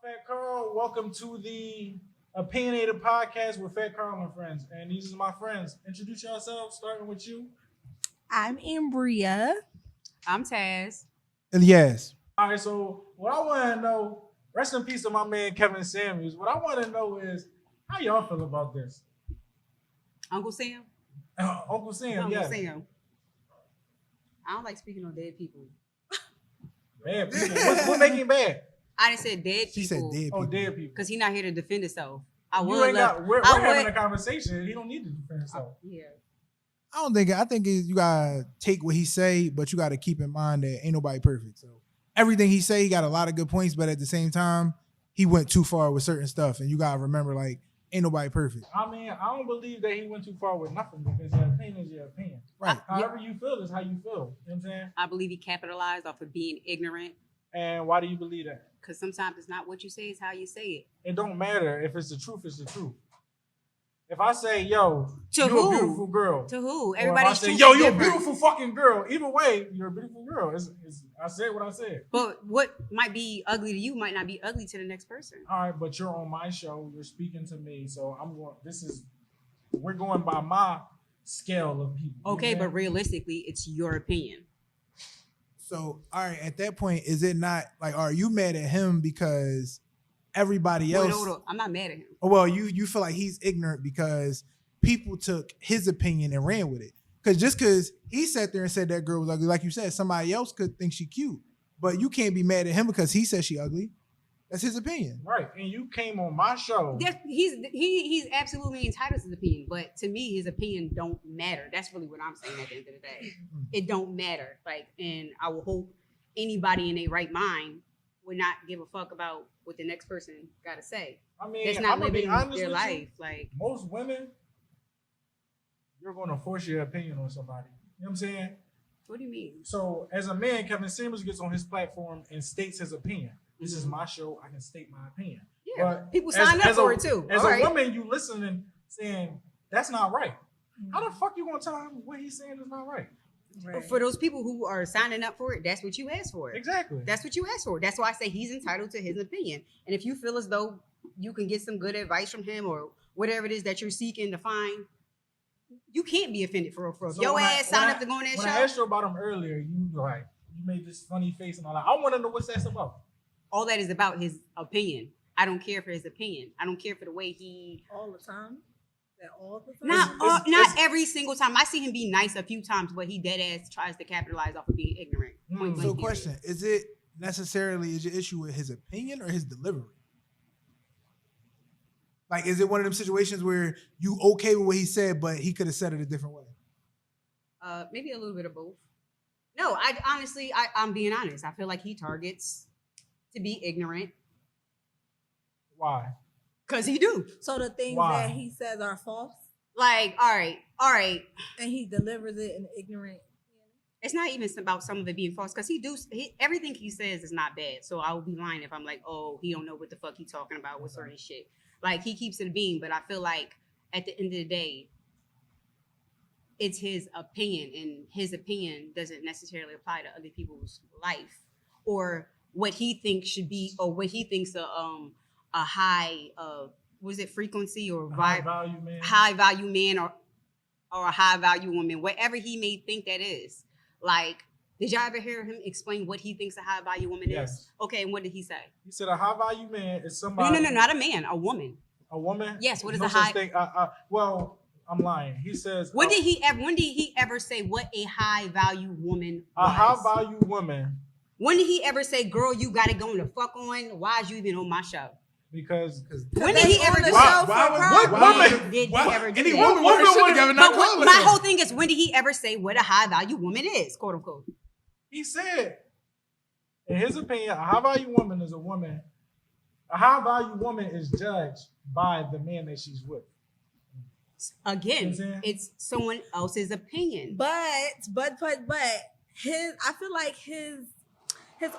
Fat Carl. Welcome to the Opinionated podcast with Fat Carl and friends. And these are my friends. Introduce yourselves, starting with you. I'm Ambria. I'm Taz. Yes. All right, so what I want to know, rest in peace to my man Kevin Samuels. What I want to know is how y'all feel about this? Uncle Sam? Uncle Sam, Uncle yeah. Sam. I don't like speaking on dead people. Bad people. What make him bad? I didn't say dead She said people. dead people. Oh, dead people. Because he's not here to defend himself. We're having a conversation. He don't need to defend himself. Yeah. I think you gotta take what he say, but you gotta keep in mind that ain't nobody perfect. So everything he say, he got a lot of good points, but at the same time, he went too far with certain stuff. And you gotta remember, like, ain't nobody perfect. I mean, I don't believe that he went too far with nothing because your opinion is your opinion. Right. However you feel is how you feel. You know what I'm saying? I believe he capitalized off of being ignorant. And why do you believe that? Because sometimes it's not what you say, it's how you say it. It don't matter. If it's the truth, it's the truth. If I say, yo, To you're who? a beautiful girl. To who? Or if I Everybody's say, truth yo, is you're a different. beautiful fucking girl. Either way, you're a beautiful girl. I said what I said. But what might be ugly to you might not be ugly to the next person. All right, but you're on my show. You're speaking to me. So we're going by my scale of people. Okay, You know what but I'm saying? realistically, it's your opinion. So, all right, at that point, is it not like, are you mad at him because everybody else? Hold on. I'm not mad at him. Well, you feel like he's ignorant because people took his opinion and ran with it. Because he sat there and said that girl was ugly, like you said, somebody else could think she cute, but you can't be mad at him because he said she ugly. That's his opinion. Right, and you came on my show. He's absolutely entitled to his opinion, but to me, his opinion don't matter. That's really what I'm saying at the end of the day. It don't matter. And I will hope anybody in their right mind would not give a fuck about what the next person got to say. I mean, That's not I'm gonna be living honest their with life. you. Most women, you're going to force your opinion on somebody. You know what I'm saying? What do you mean? So, as a man, Kevin Samuels gets on his platform and states his opinion. This is my show. I can state my opinion. Yeah, But people sign up for it too. As All a right. woman, you listening, saying that's not right. How the fuck you gonna tell him what he's saying is not right? For those people who are signing up for it, that's what you asked for. Exactly. That's what you asked for. That's why I say he's entitled to his opinion. And if you feel as though you can get some good advice from him or whatever it is that you're seeking to find, you can't be offended for real. So Your when ass signed up to go on that when show. I asked you about him earlier, you made this funny face and all that. I want to know what's that about. All that is about his opinion. I don't care for his opinion. I don't care for the way he. All the time. That all the time. Not every single time. I see him be nice a few times, but he dead ass tries to capitalize off of being ignorant. Point blank So, period. question: is it necessarily your issue with his opinion or his delivery? Like, is it one of them situations where you okay with what he said, but he could have said it a different way? Maybe a little bit of both. No, I'm being honest. I feel like he targets to be ignorant Why? because he do. So the things Why? that he says are false, Like, all right. and he delivers it in ignorant. It's not even about some of it being false because everything he says is not bad. So I would be lying if I'm like, oh, he don't know what the fuck he talking about with certain shit. Like he keeps it being, but I feel like at the end of the day, it's his opinion, and his opinion doesn't necessarily apply to other people's life or what he thinks should be, or what he thinks a high was it frequency or High value man. high value man or a high value woman, whatever he may think that is. Like, did y'all ever hear him explain what he thinks a high value woman Yes. is? Okay, and what did he say? He said a high value man is somebody. No, not a man, a woman. A woman. Yes, what is No a such high- thing. Well, I'm lying. He says. When did he ever say what a high value woman A was? high value woman? When did he ever say, girl, you got it going to fuck on? Why is you even on my show? Because When did he ever do that? what woman? Did he ever do Any that? woman would shit together, not But call my her. whole thing is, when did he ever say what a high value woman is, quote unquote? he said, in his opinion, a high value woman is a woman. A high value woman is judged by the man that she's with. Again, You know what I'm saying? it's someone else's opinion. But his, I feel like his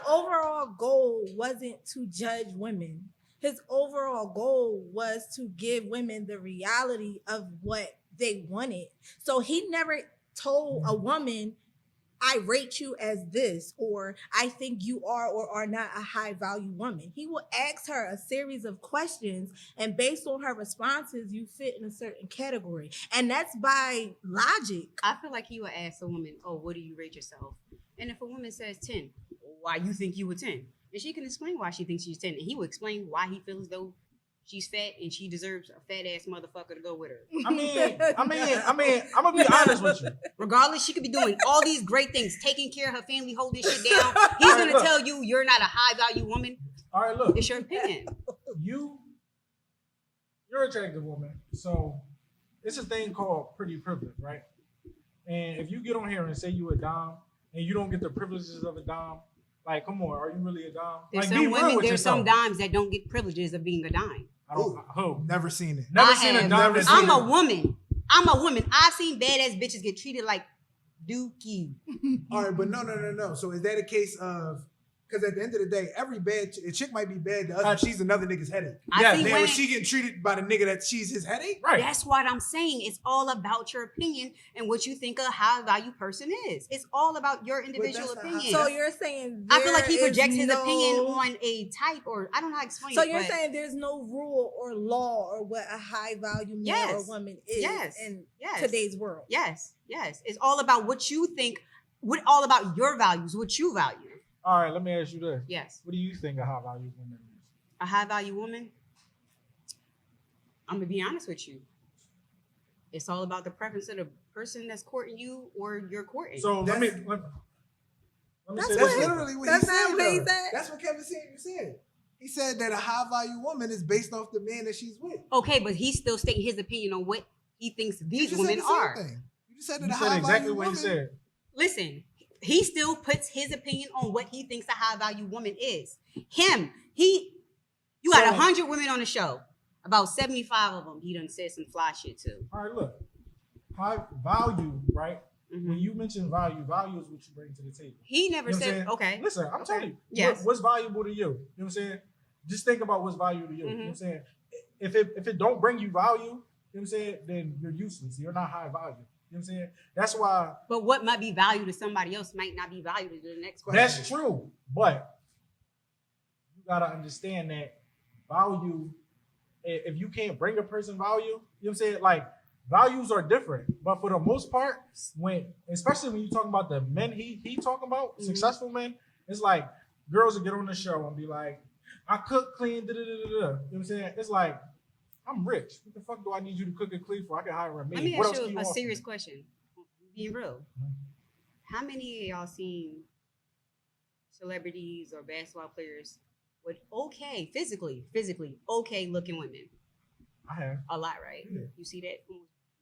overall goal wasn't to judge women. His overall goal was to give women the reality of what they wanted. So he never told a woman, I rate you as this, or I think you are or are not a high value woman. He will ask her a series of questions, and based on her responses, you fit in a certain category. And that's by logic. I feel like he would ask a woman, "Oh, what do you rate yourself?" And if a woman says 10, why you think you were 10? And she can explain why she thinks she's 10, and he will explain why he feels as though she's fat and she deserves a fat ass motherfucker to go with her. I mean, I'm gonna be honest with you. Regardless, she could be doing all these great things, taking care of her family, holding shit down. He's gonna tell you you're not a high value woman. All right, look, It's your opinion. You're an attractive woman, so it's a thing called pretty privilege, right? And if you get on here and say you a dom and you don't get the privileges of a dom, like, come on, are you really a dom? There's Like, some be real women, with there's some yourself. dimes that don't get privileges of being a dime. I don't. Who? Never seen it. Never I seen have. a dom. Never that's- seen I'm a woman. I've seen badass bitches get treated like dookie. All right, but no. So is that a case of, because at the end of the day, every bad chick might be bad to us, but she's another nigga's headache. I Yeah, see Then women. when she getting treated by the nigga that she's his headache? Right. That's what I'm saying. It's all about your opinion and what you think a high value person is. It's all about your individual that's not how- opinion. So you're saying I feel like he there is projects his no- opinion on a type, or I don't know how to explain So it. you're but saying there's no rule or law or what a high value man Yes. or woman is Yes. in Yes. today's world. yes. It's all about what you think, all about your values, what you value. All right, let me ask you this. Yes. What do you think a high value woman is? A high value woman, I'm gonna be honest with you. It's all about the preference of the person that's courting you or you're courting. So let me say That's this. That's what- literally what that's he not said. what he though. said. That's what Kevin said. He said that a high value woman is based off the man that she's with. okay, but he's still stating his opinion on what he thinks You these just women said the same are. thing. You just said that You a said high exactly value what woman. he said. Listen, he still puts his opinion on what he thinks a high value woman is. You got So- 100 women on the show. About 75 of them, he done said some fly shit to. All right, look. High value, right? Mhm. When you mention value is what you bring to the table. He never You know what I'm said, saying? okay. Listen, I'm Okay. telling you. Yes. What's valuable to you? You know what I'm saying? Just think about what's valuable to you. You know what I'm saying? If it don't bring you value, you know what I'm saying, then you're useless. You're not high value. You know what I'm saying? That's why But what might be valued to somebody else might not be valued to the next person. that's true. But you gotta understand that value, if you can't bring a person value, you know what I'm saying? Like, values are different. But for the most part, especially when you talking about the men he talking about, successful men, it's like girls will get on the show and be like, I cook, clean, da da da da. You know what I'm saying? It's like, I'm rich. What the fuck do I need you to cook and clean for? I can hire a maid. Let me What ask else can you you a offer serious me? question. Being real. How many of y'all seen celebrities or basketball players with physically okay looking women? I have. A lot, right? Yeah. You see that?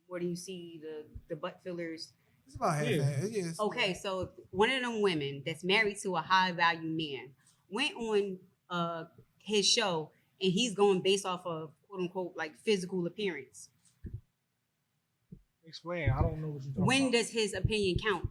Where do you see the butt fillers? It's about half. Yeah. Yes. Okay, so one of them women that's married to a high value man went on his show and he's going based off of quote unquote like physical appearance. Explain. I don't know what you're talking When about. does his opinion count?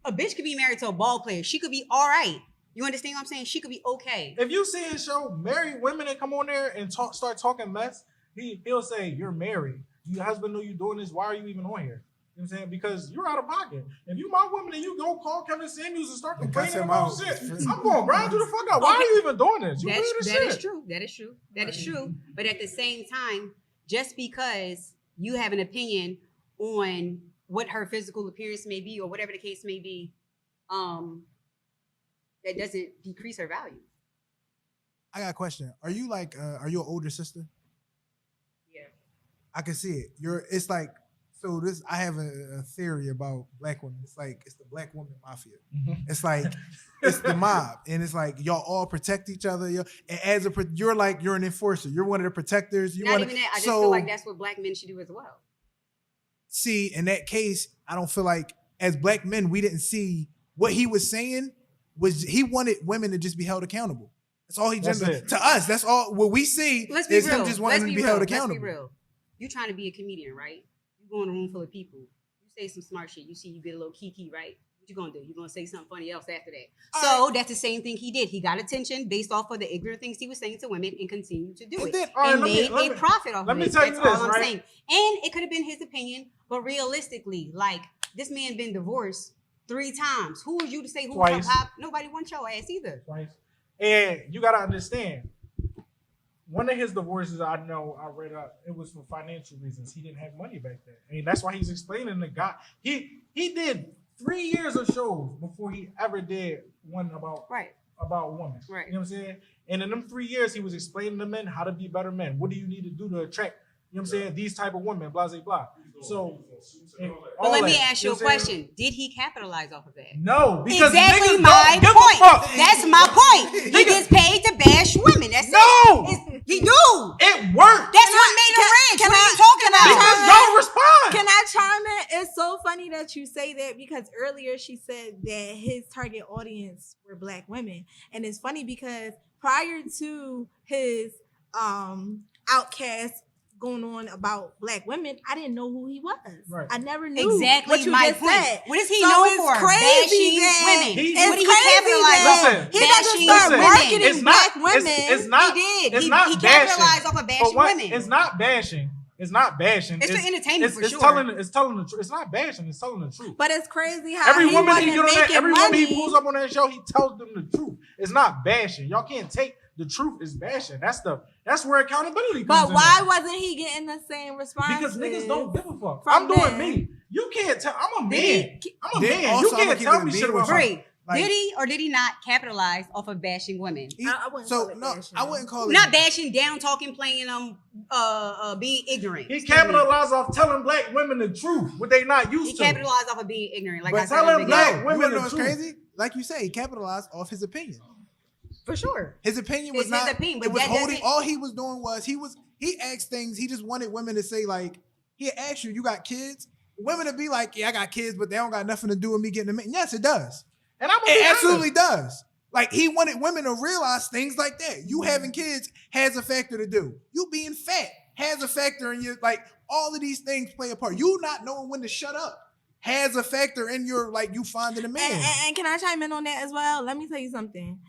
A bitch could be married to a ball player. She could be all right. You understand what I'm saying? She could be okay. If you see his show, married women and come on there and start talking mess, he'll say, you're married. Your husband know you doing this. Why are you even on here? You know what I'm saying? Because you're out of pocket. If you my woman and you go call Kevin Samuels and start Cuss complaining him about out. shit, I'm going to grind you the fuck out. Why Okay. are you even doing this? You weird as That shit. is true. That is true. That is true. But at the same time, just because you have an opinion on what her physical appearance may be or whatever the case may be, that doesn't decrease her value. I got a question. Are you are you an older sister? Yeah. I can see it. It's like, so this, I have a theory about black women. It's like, it's the black woman mafia. It's like, it's the mob. And it's like, y'all all protect each other. And you're an enforcer. You're one of the protectors. Not even that. I just feel like that's what black men should do as well. See, in that case, I don't feel like as black men, we didn't see what he was saying was he wanted women to just be held accountable. That's all That's it. to us. That's all what we see Let's be is real. him just wanting Let's to be be held real. accountable. Let's be real. You're trying to be a comedian, right? You go in a room full of people. You say some smart shit. You see you get a little kiki, right? What you gonna do? You're gonna say something funny else after that. So that's the same thing he did. He got attention based off of the ignorant things he was saying to women and continued to do And it. then- all right, and let me- made let a me- profit off let of me it. tell you That's this, all I'm right? saying. And it could have been his opinion, but realistically, like this man been divorced 3 times. Who are you to say who's Twice. top? Nobody wants your ass either. Twice. And you gotta understand, one of his divorces I know I read up, it was for financial reasons. He didn't have money back then. I mean, that's why he's explaining the guy. He did 3 years of shows before he ever did one about women. Right. You know what I'm saying? And in them 3 years, he was explaining to men how to be better men. What do you need to do to attract, you know what I'm saying, these type of women, blah, blah, blah. So, But let me ask you a question. Did he capitalize off of that? No, because exactly niggas my don't give point. a fuck. That's my point. He gets paid to bash women. That's No! it. He do. It worked. That's what made him rich. What are you talking about? Niggas don't respond. Can I chime in? It's so funny that you say that because earlier she said that his target audience were black women. And it's funny because prior to his outcast going on about black women, I didn't know who he was. Right. I never knew Exactly what you my just point. said. What is he So known it's for? crazy Bashing that- women. It's What did he crazy capitalize that on? Listen, he doesn't Bashing start women. marketing It's not- black women. It's not. He did. It's He not capitalized bashing. off of For bashing what? women. It's not bashing. It's not bashing. It's for entertainment, for it's sure. It's telling the truth. It's not bashing. It's telling the truth. But it's crazy how Every he woman wasn't he get on that, making every money. woman he pulls up on that show, he tells them the truth. It's not bashing. Y'all can't take the truth is bashing. That's where accountability comes But in. why at. wasn't he getting the same response? Because niggas don't give a fuck. from I'm doing men. me. You can't tell. I'm a Did man. he- I'm a Then man. also, You I'ma can't keep tell it me a shit bean about with my. you. Free. Like- Did he or did he not capitalize off of bashing women? I wouldn't So call it no, bashing. I wouldn't call it Not bashing, down talking, playing being ignorant. He capitalized off telling black women the truth, what they not He used to. capitalized off of being ignorant. Like But I said, in the telling beginning. black You women wanna know the what's truth. crazy? Like you say, he capitalized off his opinion. For sure. His opinion was It's his not. opinion, but it was that holding. doesn't- All he was doing was he asked things. He just wanted women to say like he asked you got kids. Women to be like, yeah, I got kids, but they don't got nothing to do with me getting them. Yes, it does. And I'm It absolutely does. Like he wanted women to realize things like that. You having kids has a factor to do. You being fat has a factor in your like all of these things play a part. You not knowing when to shut up has a factor in your like you finding a man. And can I chime in on that as well? Let me tell you something.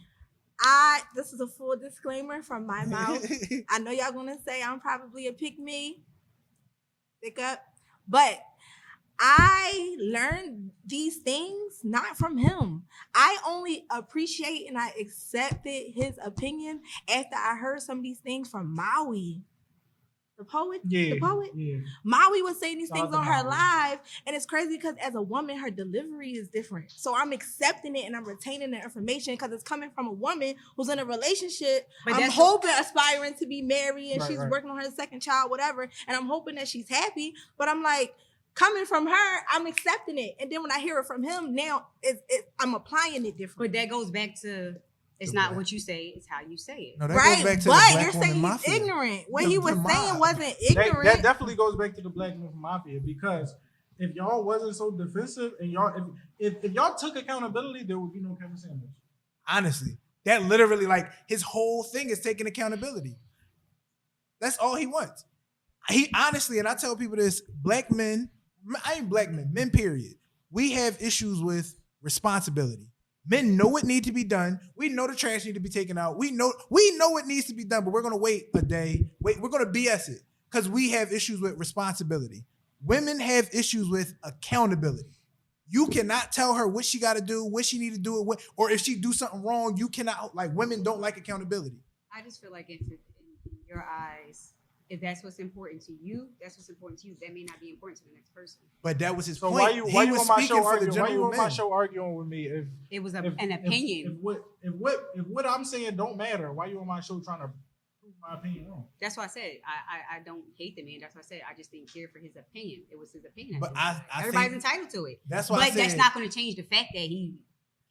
This is a full disclaimer from my mouth. I know y'all gonna say I'm probably a pick me, pick up, but I learned these things not from him. I only appreciate and I accepted his opinion after I heard some of these things from Maui. The poet? Yeah. The poet? Yeah. Maui was saying these Shout things out on to her Maui. live, and it's crazy because as a woman, her delivery is different. So I'm accepting it and I'm retaining the information because it's coming from a woman who's in a relationship. But I'm that's- hoping, aspiring to be married, and Right, she's right. working on her second child, whatever. And I'm hoping that she's happy. But I'm like, coming from her, I'm accepting it. And then when I hear it from him, now I'm applying it different. But that goes back to it's The not black- what you say, it's how you say it. No, that Right, goes back to the but black you're woman saying mafia. he's ignorant. What The- he was the saying mob. wasn't ignorant. That definitely goes back to the black woman mafia because if y'all wasn't so defensive and y'all if y'all took accountability, there would be no Kevin Samuels. Honestly, that literally like his whole thing is taking accountability. That's all he wants. He honestly, and I tell people this: black men, I ain't black men, men period. We have issues with responsibility. Men know what needs to be done. We know the trash need to be taken out. We know what needs to be done, but we're gonna wait a day. We're gonna BS it because we have issues with responsibility. Women have issues with accountability. You cannot tell her what she got to do, what she need to do it with, or if she do something wrong, you cannot. Like women don't like accountability. I just feel like in your eyes, if that's what's important to you, that's what's important to you. That may not be important to the next person. But that was his So point. why you He on was my speaking show for the arguing? Why you general on my men. show arguing with me if It was if- an opinion. If what I'm saying don't matter, why you on my show trying to prove my opinion wrong? That's why I said I don't hate the man. That's why I said I just didn't care for his opinion. It was his opinion. But Everybody's think entitled to it. that's why But I said that's not going to change the fact that he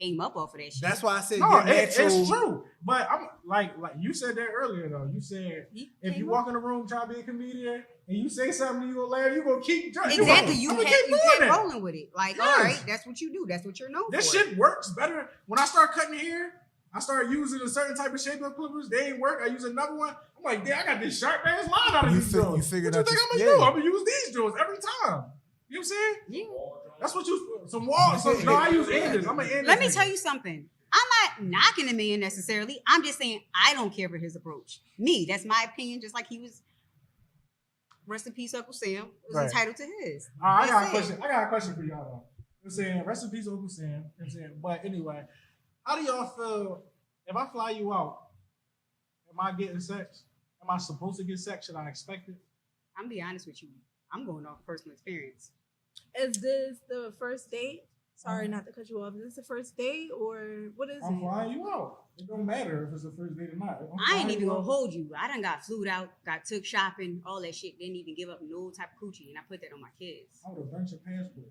came up off of that shit. That's why I said No, your it's natural. true. But I'm like you said that earlier though. You said He if came you up- walk in the room trying to be a comedian and you say something, you gonna laugh, you gonna keep Exactly, you gonna kept keep doing it. rolling with it. Like, Yes. all right, that's what you do. That's what you're known This for. shit works better. When I start cutting hair, I start using a certain type of shape of clippers. They ain't work. I use another one. I'm like, damn, I got this sharp ass line out of You these fi- you joints. figured what out you think your- I'm gonna yeah. do? I'm gonna use these joints every time. You know what I'm saying? Yeah. That's what you some walls. No, I use Anders. I'm an Anders. Let me nigga. tell you something. I'm not knocking the man necessarily. I'm just saying I don't care for his approach. Me, that's my opinion. Just like he was, rest in peace, Uncle Sam, was Right. entitled to his. I got a That's it. question. I got a question for y'all though. I'm saying? Rest in peace, Uncle Sam. You know what I'm saying? But anyway, how do y'all feel if I fly you out? Am I getting sex? Am I supposed to get sex? Should I expect it? I'm be honest with you. I'm going off personal experience. Is this the first date? Sorry, not to cut you off. Is this the first date or what is I'm it? flying you out. It don't matter if it's the first date or not. I ain't even gonna hold you. I done got flued out, got took shopping, all that shit. Didn't even give up no type of coochie, and I put that on my kids. I would have burnt your passport.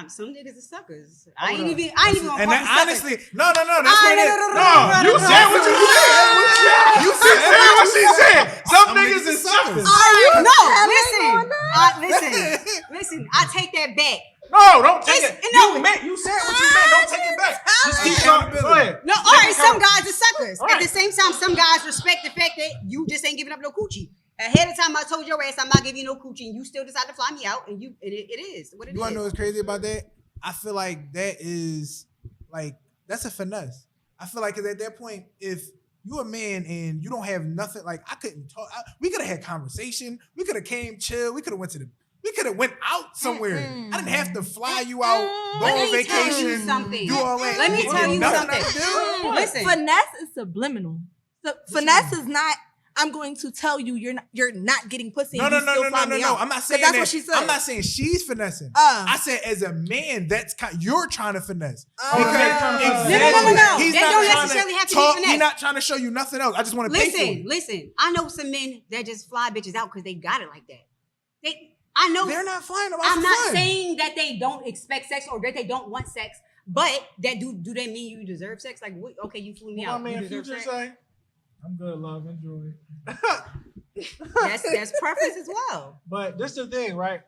Some niggas are suckers. I I ain't would've- even gonna And call that, them suckers. honestly, no, that's what it is. No, you said what you said. You said what she said. Some niggas is suckers. Listen. I take that back. No, don't take It's- it. no. You said what you meant. Don't take it back. Just keep talking. Go ahead. No, all right. Some guys are suckers. All At right. the same time, some guys respect the fact that you just ain't giving up no coochie. Ahead of time, I told your ass I'm not giving you no coochie, and you still decide to fly me out, and it is what it is. You wanna know what's crazy about that? I feel like that is like that's a finesse. I feel like 'cause at that point, if you a man and you don't have nothing, like I couldn't talk. We could have had conversation. We could have came chill. We could have went out somewhere. I didn't have to fly you out, go Let on me tell you vacation, something. do all that. Let me tell you Nothing something. to do. Listen, Finesse is subliminal. Finesse is not. I'm going to tell you you're not getting pussy. No. and you still fly me out. I'm not saying that's that. what she said. I'm not saying she's finessing. I said as a man, you're trying to finesse. No. No. He's That not don't trying necessarily have to talk, be He's finesse. not trying to show you nothing else. I just want to pay for it. Listen. I know some men that just fly bitches out because they got it like that. I know They're not flying them out I'm for not fun. saying that they don't expect sex or that they don't want sex, but that do they mean you deserve sex? Like, okay, you flew me Well, out. I mean, You if you deserve just sex. say, I'm good, love, enjoy. That's preference as well. But this is the thing, right?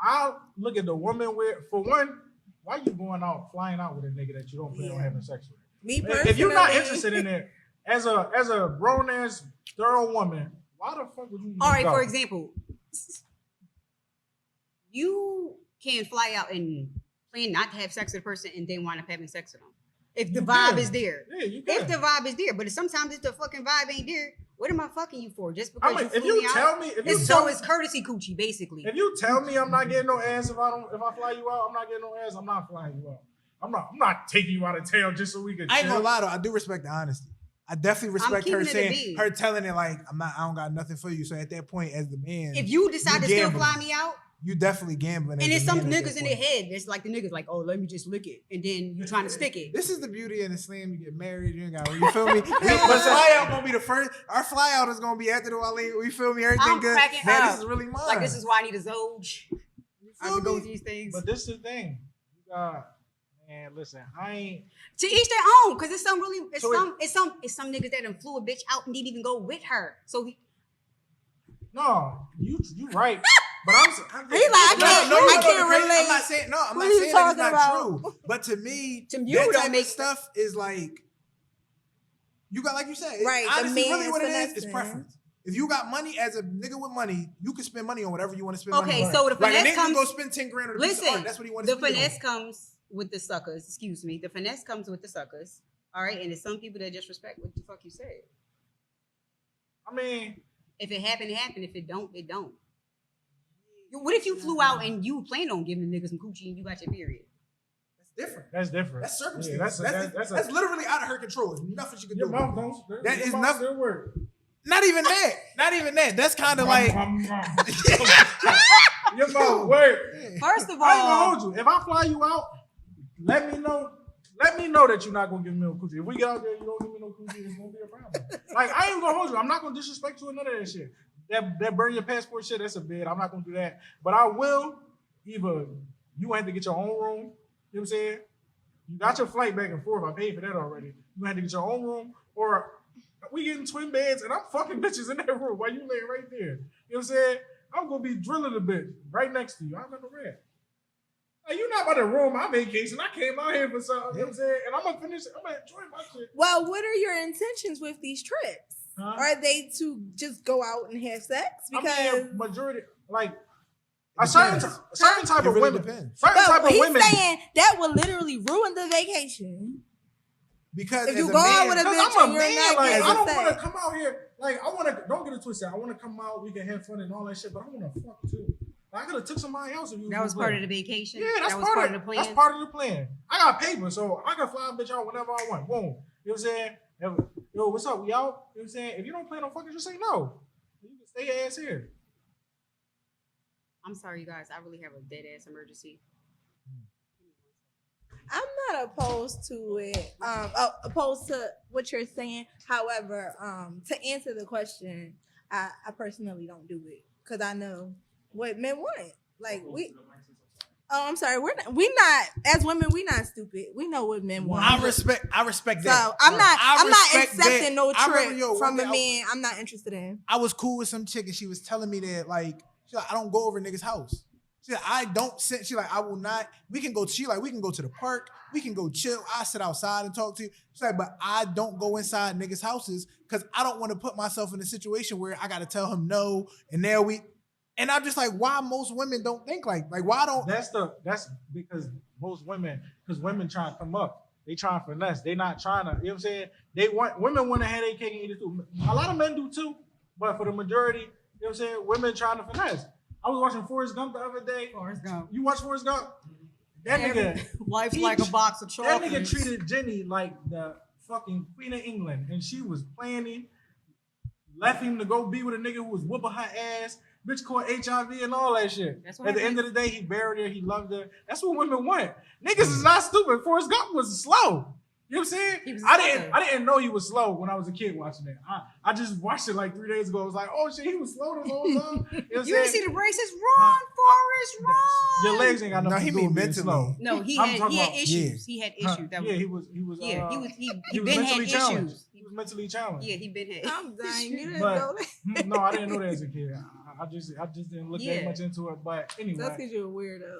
I'll look at the woman for one, why you going out, flying out with a nigga that you don't plan on having sex with? Me personally, If you're not interested in it, as a grown ass thorough woman, why the fuck would you even All right, go? for example, you can fly out and plan not to have sex with a person and then wind up having sex with them. If the You vibe can. is there. Yeah, you can. If the vibe is there, but sometimes if the fucking vibe ain't there, what am I fucking you for? Just because you if flew you me tell out? me, It's courtesy coochie, basically. if you tell me I'm not getting no ass if I fly you out, I'm not getting no ass. I'm not flying you out. I'm not taking you out of town just so we can. I ain't chill. gonna lie though. I do respect the honesty. I definitely respect her keeping it a saying, bean. her telling it like, I don't got nothing for you. So at that point, as the man, If you decide to still gambling. fly me out, you definitely gambling. and as there's a some man at niggas that in their point. head that's like the niggas like, oh, let me just lick it, and then you trying to stick it. This is the beauty in Islam. You get married, you ain't got. You feel me? But fly out gonna be the first. Our fly out is gonna be after the Wale. You feel me? Everything I'm good. cracking Man, up. this is really mine. Like this is why I need a Zoj. I feel would go me? through these things. But this is the thing. You got, man, listen, I ain't. To each their own, because it's some niggas that done flew a bitch out and didn't even go with her. So No, you right. But I'm He like, I can't relate. I'm not saying no. I'm What not are you saying that it's talking not about? true. But to me, To you, that don't type make of stuff is like you got, like you said, Right, the honestly, really, man what it is finessing. preference. If you got money as a nigga with money, you can spend money on whatever you want to spend money Okay, on. so the like a finesse nigga can comes. go spend 10 grand on a piece of Listen, art. That's what he wants to the spend. finesse comes with the suckers. Excuse me. The finesse comes with the suckers. All right, and there's some people that just respect what the fuck you said. I mean, If it happened, it happened. If it don't, it don't. What if you flew out and you planned on giving the niggas some coochie and you got your period? That's different. that's different. That's circumstance. Yeah, that's literally out of her control. There's nothing she can your do. mouth don't. That your is mouth nothing- still work. Not even that. Not even that. That's kind of like. Your mouth work. First of I ain't gonna all, hold you. If I fly you out, let me know. Let me know that you're not gonna give me no coochie. If we get out there, you don't give me no coochie, it's gonna be a problem. Like I ain't gonna hold you. I'm not gonna disrespect you or none of that shit. That burn your passport shit, that's a bid. I'm not gonna do that. But I will either you have to get your own room. You know what I'm saying? You got your flight back and forth. I paid for that already. You had to get your own room, or we getting twin beds and I'm fucking bitches in that room while you laying right there. You know what I'm saying? I'm gonna be drilling a bitch right next to you. I'm never read. Like, you're not about to ruin my vacation. I came out here for something, you know what I'm saying? And I'm gonna finish it. I'm gonna enjoy my shit. Well, what are your intentions with these trips? Huh? Are they to just go out and have sex? Because I mean, majority, like a certain type It of really women. depends. Certain type but of he's women. saying that will literally ruin the vacation. Because If as you a go out man, with a Because bitch I'm and a you're man, not like getting I don't want to sex. come out here. Like I want to. Don't get it twisted. I want to come out. We can have fun and all that shit. But I want to fuck too. I could have took somebody else if you. That was part of the vacation. Yeah, that's that was part of the plan. That's part of the plan. I got paper, so I can fly a bitch out whenever I want. Boom. You know what I'm saying? Yo, what's up? We out? You know what I'm saying? If you don't plan on fucking, just say no. You can stay your ass here. I'm sorry, you guys. I really have a dead ass emergency. I'm not opposed to it. Opposed to what you're saying. However, to answer the question, I personally don't do it because I know what men want. Like we. Oh, I'm sorry. We not as women. We not stupid. We know what men want. I respect that. So I'm not accepting no I trick remember, from a man I'm not interested in. I was cool with some chick and she was telling me that like I don't go over niggas' house. She's like, I don't sit. She's like, I will not. We can go. We can go to the park. We can go chill. I sit outside and talk to you. She's like, but I don't go inside niggas' houses because I don't want to put myself in a situation where I got to tell him no. And there we. And I'm just like, why most women don't think like why don't? That's because most women, because women trying to come up. They trying to finesse. They not trying to. You know what I'm saying? Women want to have their cake and eat it too. A lot of men do too, but for the majority, you know what I'm saying? Women trying to finesse. I was watching Forrest Gump the other day. Forrest Gump. You watch Forrest Gump? That nigga. Life's like a box of That chocolates. nigga treated Jenny like the fucking Queen of England, and she was planning, left him to go be with a nigga who was whooping her ass. Bitch caught HIV and all that shit. At the end of the day, he buried her. He loved her. That's what women want. Niggas is not stupid. Forrest Gump was slow. You know what I'm saying? I didn't know he was slow when I was a kid watching it. I just watched it like 3 days ago. I was like, oh shit, he was slow this whole time. You know what You didn't see the braces? Run, Forrest, run. Your legs ain't got nothing No, he to do with mean being slow. mentally. No, he I'm had talking about- issues. He had issues. That was, He was he been had challenged. issues. He was mentally challenged. Yeah, he been had. I'm dying. You didn't But- know that. No, I didn't know that as a kid. I just didn't look that Yeah. much into it. But anyway, That's because you're a weirdo.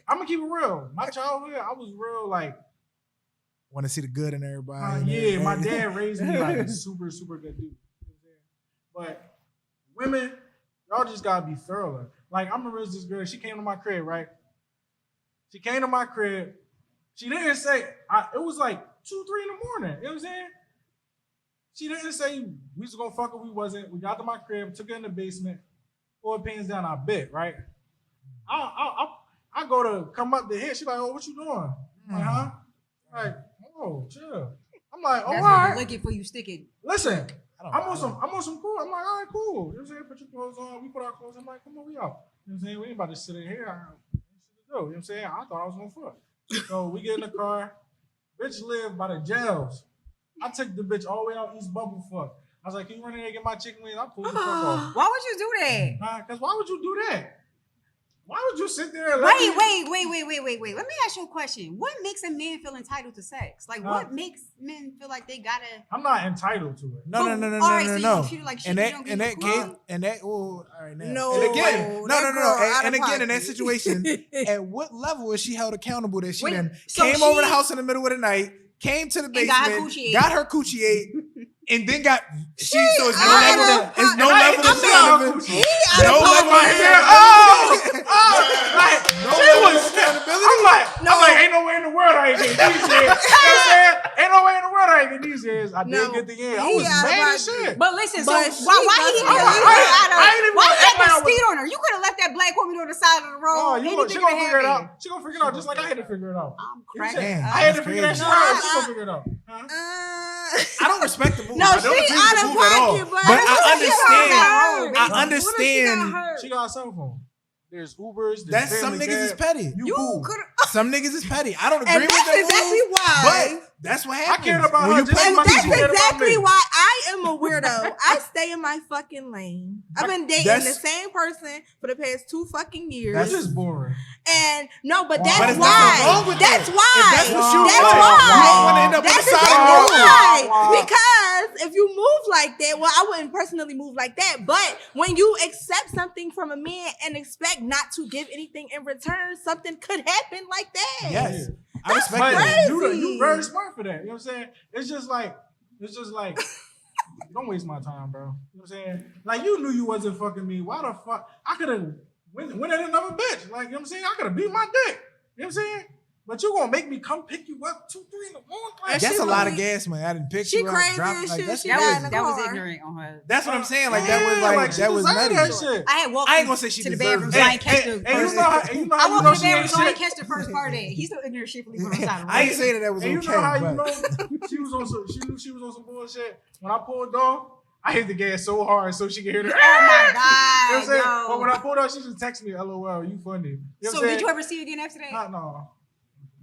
I'm gonna keep it real. My childhood, I was real like, Want to see the good in everybody. yeah. My dad raised me like a super, super good dude. You know what I'm saying? But women, y'all just gotta be thorough. Like I remember this girl. She came to my crib, right? She came to my crib. She didn't say. It was like 2, 3 in the morning. You know what I'm saying? She didn't say we was gonna fuck her. We wasn't. We got to my crib, took her in the basement, pulled her pants down. I bit, right? I go to come up to hit. She like, oh, what you doing? I'm like, huh? Like, oh, chill. I'm like, oh, That's all when right. you lick it before you stick it. Listen, I I'm on some cool. I'm like, all right, cool. You know what I'm saying? Put your clothes on. We put our clothes on. I'm like, come on, we out. You know what I'm saying? We ain't about to sit in here. You know what I'm saying? I thought I was gonna fuck. So we get in the car. Bitch live by the jails. I took the bitch all the way out East Bumblefuck. I was like, can you run in there and get my chicken wings? I pulled the fuck off. Why would you do that? Because why would you do that? Why would you sit there and Wait. Let me ask you a question. What makes a man feel entitled to sex? Like, what makes men feel like they gotta? I'm not entitled to it. No. All right, so you don't treat it like shit, And you that, don't and give that a case, fuck? and that, all right now. No, and again, that no. girl out And of again, in that pocket. situation, at what level is she held accountable that she Wait, then so came over the she- house in the middle of the night, came to the And got her basement, coochie ate. got her coochie ate, and then got so it's no out level, of it's no pocket. level of accountability. He No out of level pocket. of Yeah, like, No she level was of accountability. I'm like, ain't no way in the world I ain't getting these years. You know what I'm saying? Ain't no way in the world I ain't getting these years. I No, did get the end. I he was out of mad as pocket. shit. But listen, But so she why he busted didn't her leave out. her out of? I ain't even Why gonna you act had like I to was- speed on her? You could have left that black woman on the side of the road. Oh, Anything she could gonna figure it happen. out. She gonna figure it out just like I had to figure it out. I'm You know what I'm cracking saying? Damn, I had to that's figure that crazy. shit out. She No, gonna figure it out. Huh? I don't respect the move. No, I don't she agree with out the of move at all. pocket, but But what I if she understand. got hurt? I What if she got understand. hurt? She got a cell phone. There's Ubers. There's That's some family niggas is cab. petty. You cool. could Some niggas is petty. I don't agree And with that's that exactly move, why. but that's what happens. cared about when her you just play as And much with as that's you people. cared about exactly me. why I am a weirdo. I stay in my fucking lane. I've been dating the That's- same person for the past 2 fucking years. That's just boring. And no, but But that's it's nothing why. wrong with That's that. why. If that's what you That's want, why. you don't want to end up on That's the side of the exactly road. why. Wow. Because if you move like that, well, I wouldn't personally move like that. But when you accept something from a man and expect not to give anything in return, something could happen like that. Yes, I That's respect But that. crazy. you very smart for that. You know what I'm saying? It's just like, don't waste my time, bro. You know what I'm saying? Like, you knew you wasn't fucking me. Why the fuck? I could have went at another bitch. Like, you know what I'm saying? I could have beat my dick. You know what I'm saying? But you gonna make me come pick you up 2, 3 in the morning? Like, That's she a lot of really- gas money. I didn't pick She you up, crazy drop, as like, shit. that She shit died was- in the That was car. ignorant on her. That's what I'm saying. Like that was Yeah, like she that was deserved nutty. that shit. I had walked I ain't gonna say she to the deserved bathroom it. so I ain't catch the And you first. know how you know I how you walked know to the she ain't bathroom so I ain't shit. catch the first part of that. He's still ignorant shit for leaving on the side of the I ain't road. saying that was And you okay, know how you but know she was on some, she knew she was on some bullshit. When I pulled off, I hit the gas so hard so she could hear the. Oh my You know what I'm God, saying? yo. But when I pulled off, she just texted me, "LOL, you funny." You know So what I'm did you saying? ever see her again after that? No,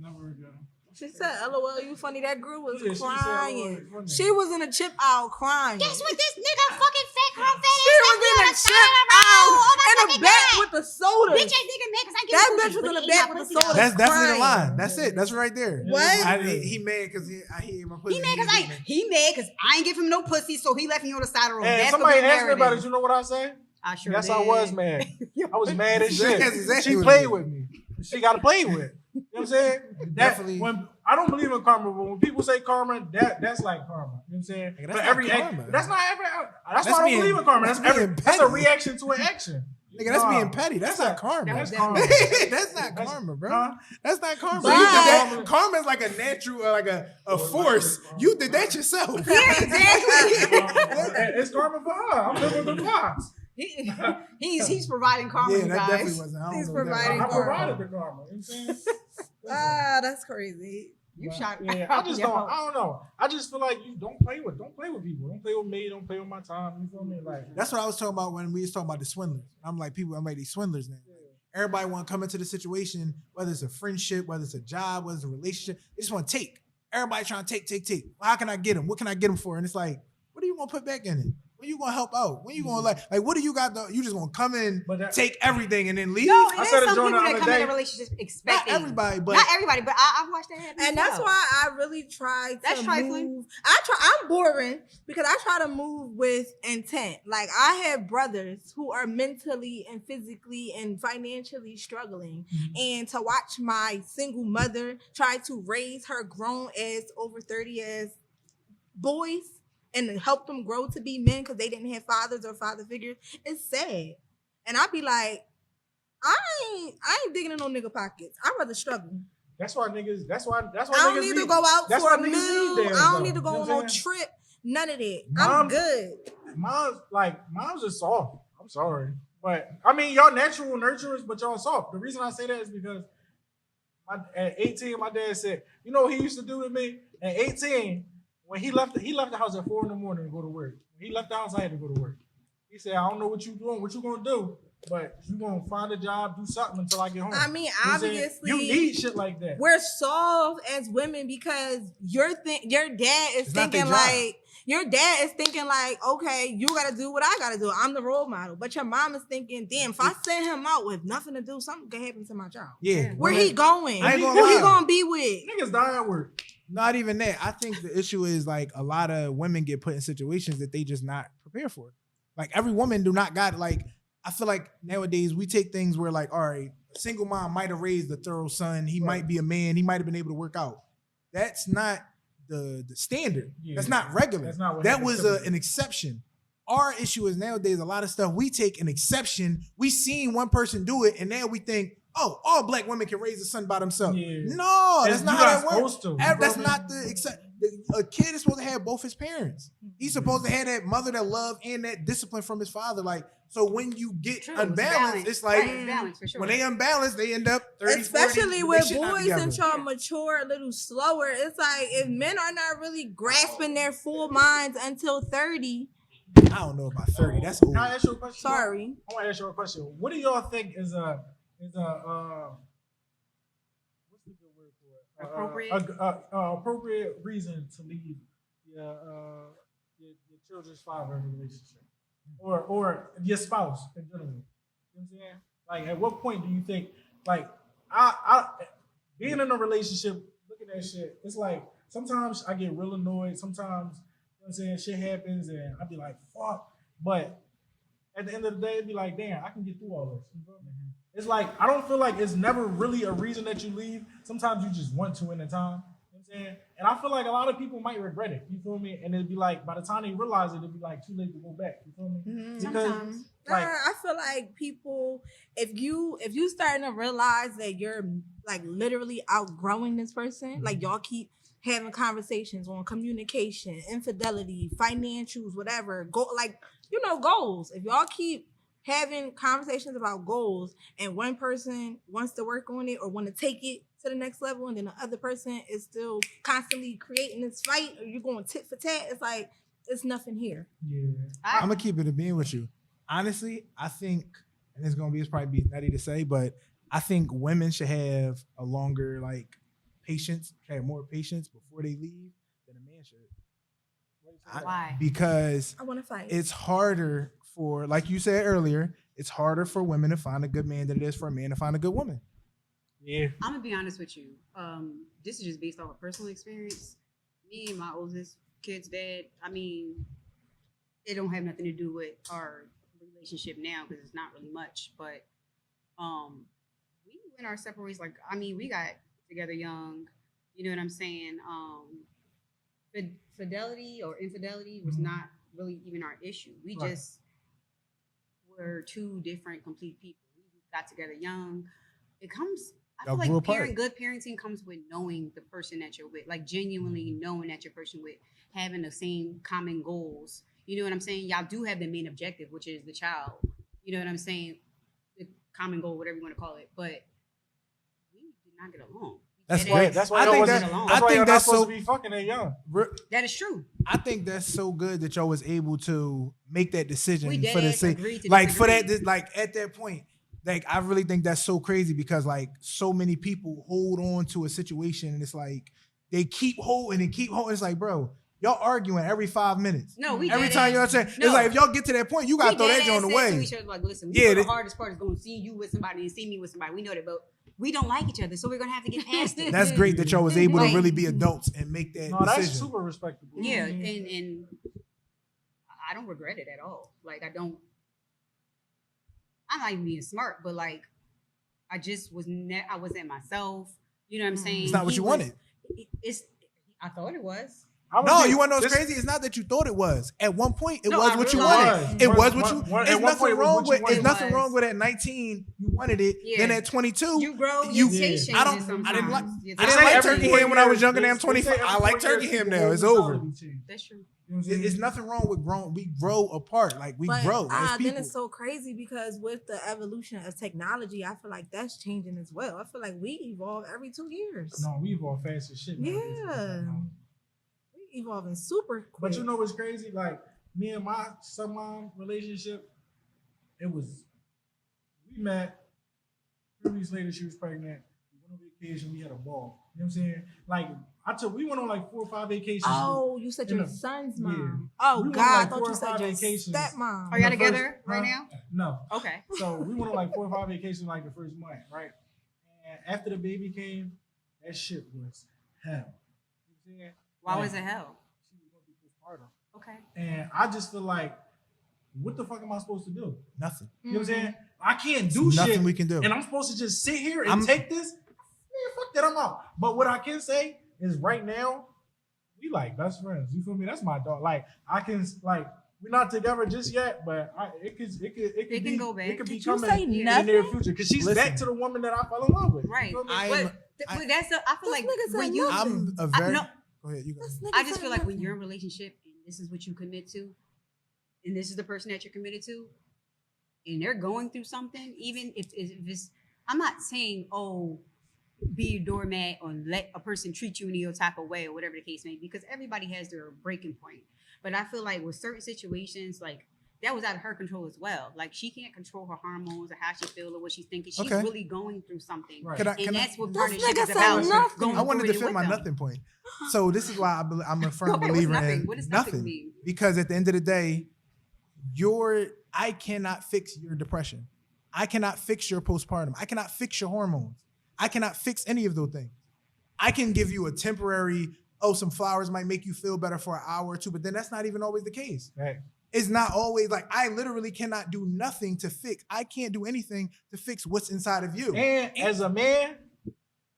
never again. She said, "LOL, you funny." That girl was Yeah, she said, crying. "LOL, you funny." She was in a chip aisle crying. Guess what this nigga fucking fat girl fat She ass was left me in on a the side chip of the road. aisle Oh my in a fucking back God. with the soda. Bitch ain't nigga mad because I give That him bitch pussy, was in but the he back got with the pussy soda. though. that's definitely the crying. line. That's it. That's right there. What? He mad because he ate my pussy. He mad because I ain't give him no pussy, so he left me on the side of the road. And That's somebody the asked me about it. narrative. You know what I say? I sure Yes, did. I was mad. I was mad as shit. That's exactly She what it played is. with me. She got to play with. You know what I'm saying? That, Definitely. when I don't believe in karma, but when people say karma, that's like karma. You know what I'm saying? Nigga, that's But not every karma. that's not every. That's That's why I don't being- believe in karma. that's That's being that's a petty. reaction to an action. Nigga, that's Nah. being petty. That's not karma. That's That's karma. That's not karma, bro. Huh? That's not karma. So You you did think that. Karma is like a natural, like a force. You did that yourself. Yeah, exactly. It's karma for her. I'm living the box. He's providing karma, Yeah, you that guys. definitely wasn't. I don't He's know what that providing I was. karma. provided the karma. You know what I'm saying? That's crazy. You But, shot. Yeah, I just Yo. don't. I don't know. I just feel like you don't play with people. Don't play with me. Don't play with my time. You feel me? Like That's what I was talking about when we was talking about the swindlers. I'm like, these swindlers now. Everybody want to come into the situation, whether it's a friendship, whether it's a job, whether it's a relationship. They just want to take. Everybody trying to take. Well, how can I get them? What can I get them for? And it's like, what are you going to put back in it? When you going to help out? When you going to like, what do you got? You just going to come in, But that- take everything and then leave? No, I it is said it some during people the that other come in day. a relationship Not expecting. everybody, but Not everybody, but I've watched that happen. And as that's well. why I really try to That's trifling. move. I'm boring because I try to move with intent. Like I have brothers who are mentally and physically and financially struggling, and to watch my single mother try to raise her grown ass over 30 ass boys and help them grow to be men because they didn't have fathers or father figures, it's sad. And I be like, I ain't digging in no nigga pockets. I'd rather struggle. that's why niggas. That's why I don't niggas need leave. to go out That's for why a niggas meal. leave there, I don't though. need to go You know on what no I'm saying? trip. None of that. I'm Mom- good. Mom's just soft. I'm sorry, but I mean y'all natural nurturers, but y'all soft. The reason I say that is because at 18, my dad said, you know what he used to do to me? At 18, when he left the house at 4 in the morning to go to work. When he left the house, I had to go to work. He said, I don't know what you doing, what you gonna do, but you gonna find a job, do something until I get home. I mean, You know what I'm saying? obviously, you need shit like that. we're soft as women because your dad is It's not their thinking job. like. Your dad is thinking like, okay, you gotta do what I gotta do. I'm the role model. But your mom is thinking, damn, if I send him out with nothing to do, something could happen to my child. yeah. Where he going? I ain't gonna Who he lie. gonna be with? Niggas die at work. Not even that. I think the issue is like a lot of women get put in situations that they just not prepared for. Like every woman do not got like. I feel like nowadays we take things where like, all right, a single mom might have raised a thorough son. He might be a man. He might have been able to work out. That's not the standard. Yeah. That's not regular. That's not what that happens was typically. an exception. Our issue is nowadays a lot of stuff we take an exception. We seen one person do it, and now we think, oh, all black women can raise a son by themselves. Yeah. No, that's And not you how not that works. supposed to. That's not the except. A kid is supposed to have both his parents. He's supposed to have that mother that love and that discipline from his father. Like, so when you get True, unbalanced, it's like Right, it's balance for sure. when they unbalanced, they end up 30, Especially 40, with they shit not boys together. and y'all mature a little slower. It's like if men are not really grasping their full minds until 30. I don't know about 30. That's old. Can I ask you a question? Sorry. I want to ask you a question. What do y'all think is a what's the good word for it? Appropriate? Appropriate reason to leave your children's father in a relationship, or your spouse in general. You know what I'm saying? Like, at what point do you think, like, I being in a relationship, looking at shit, it's like sometimes I get real annoyed. Sometimes, you know what I'm saying, shit happens and I be like, fuck. But at the end of the day, it'd be like, damn, I can get through all this. You feel me? It's like, I don't feel like it's never really a reason that you leave. Sometimes you just want to in the time. You know what I'm what I'm saying? And I feel like a lot of people might regret it. You feel me? And it'd be like, by the time they realize it, it'd be like too late to go back. You feel me? Mhm. Because Sometimes. like, I feel like people, if you starting to realize that you're like literally outgrowing this person, like y'all keep having conversations on communication, infidelity, financials, whatever, go like goals. If y'all keep having conversations about goals and one person wants to work on it or want to take it to the next level and then the other person is still constantly creating this fight or you're going tit for tat, it's like it's nothing here. yeah. I'm gonna keep it a being with you. Honestly, I think, and it's probably be nutty to say, but I think women should have a longer have more patience before they leave than a man should. Why? Because I want to fight. it's harder for, like you said earlier, it's harder for women to find a good man than it is for a man to find a good woman. Yeah. I'm gonna be honest with you. This is just based off of personal experience. Me and my oldest kid's dad. I mean, it don't have nothing to do with our relationship now because it's not really much. But we went our separate ways. Like, I mean, we got together young. You know what I'm saying? Fidelity or infidelity was not really even our issue. We Right. just were two different, complete people. We got together young. It comes. I Y'all feel grew like apart. good parenting comes with knowing the person that you're with, like genuinely knowing that your person with, having the same common goals. You know what I'm saying? Y'all do have the main objective, which is the child. You know what I'm saying? The common goal, whatever you want to call it. But we did not get along. That's Dead great. ass. That's why I y'all think wasn't that- alone. I That's why think y'all not that's supposed so- to be fucking that young. That is true. I think that's so good that y'all was able to make that decision We for the dead sake, agreed to like for disagree. that, like at that point, like I really think that's so crazy because like so many people hold on to a situation and it's like they keep holding and keep holding. It's like, bro, y'all arguing every 5 minutes. No, we Every dead time ass- y'all say, No. it's like if y'all get to that point, you gotta We throw that dead joint ass said to away. each other, like, listen, Yeah, the they- hardest part is going to see you with somebody and see me with somebody. We know that, but we don't like each other, so we're gonna have to get past it. That's great that y'all was able to Like- really be adults and make that No, that's decision. super respectable. Yeah, and I don't regret it at all. Like I don't. I'm not even being smart, but like I just was. I wasn't myself. You know what I'm saying? It's not what He you was- wanted. It's. I thought it was. No, you want to know what's crazy? It's not that you thought it was. At one point, it No, was I what you realized wanted. it It was. was what you. At It's one point, nothing it was wrong what you with. It's wanted. nothing It wrong was. with at 19 you wanted it. Yeah. Then at 22 You grow. you- Your taste Yeah. I changes don't. sometimes. I didn't like. Your I taste didn't like changes. turkey ham when I was younger. Now I'm 25. I like turkey ham now. It's over. That's true. It's nothing wrong with growing. We grow apart. Like we grow as then people. it's so crazy because with the evolution of technology, I feel like that's changing as well. I feel like we evolve every 2 years. No, we evolve fast as shit. nowadays. Yeah. We evolving super quick. But you know what's crazy? Like me and my son-mom relationship, it was. We met. 3 weeks later, she was pregnant. We went on vacation. We had a ball. You know what I'm saying? Like we went on like 4 or 5 vacations. Oh, you said In your the- son's yeah. mom. Oh We went God, like I thought 4 you or said 5 your vacations. stepmom. Are y'all The together first- right now? No. Okay. So we went on like 4 or 5 vacations like the first month, right? And after the baby came, that shit was hell. You know what I'm saying? Why Like, was it hell? She was going through postpartum. Okay. And I just feel like, what the fuck am I supposed to do? Nothing. You know what I'm saying? I can't do There's nothing shit. we can do. And I'm supposed to just sit here and I'm- take this? Man, fuck that, I'm out. But what I can say is right now, we like best friends. You feel me? That's my dog. Like, I can, like, we're not together just yet, but it It be, can go back. It could be Did you coming say in the nothing? near future. Because she's Listen. back to the woman that I fell in love with. Right. You feel me? But that's I feel This like nigga said when you nothing. I'm a very. no. Go ahead. You go. This nigga I just said feel like when nothing. you're in a relationship and this is what you commit to, and this is the person that you're committed to, and they're going through something, even if it's, I'm not saying, oh, be a doormat or let a person treat you in your type of way or whatever the case may be, because everybody has their breaking point. But I feel like with certain situations, like that was out of her control as well. Like she can't control her hormones or how she feels or what she's thinking. She's Okay. really going through something. Right. Can I- And that's what This partnership nigga is said about. nothing. Going I wanted through to it fit with my them. nothing point. So this is why I'm a firm Okay, what's believer nothing? in What does nothing nothing. mean? Because at the end of the day, I cannot fix your depression. I cannot fix your postpartum. I cannot fix your hormones. I cannot fix any of those things. I can give you a temporary, some flowers might make you feel better for an hour or two, but then that's not even always the case. Right. It's not always like I literally cannot do nothing to fix. I can't do anything to fix what's inside of you. And as a man,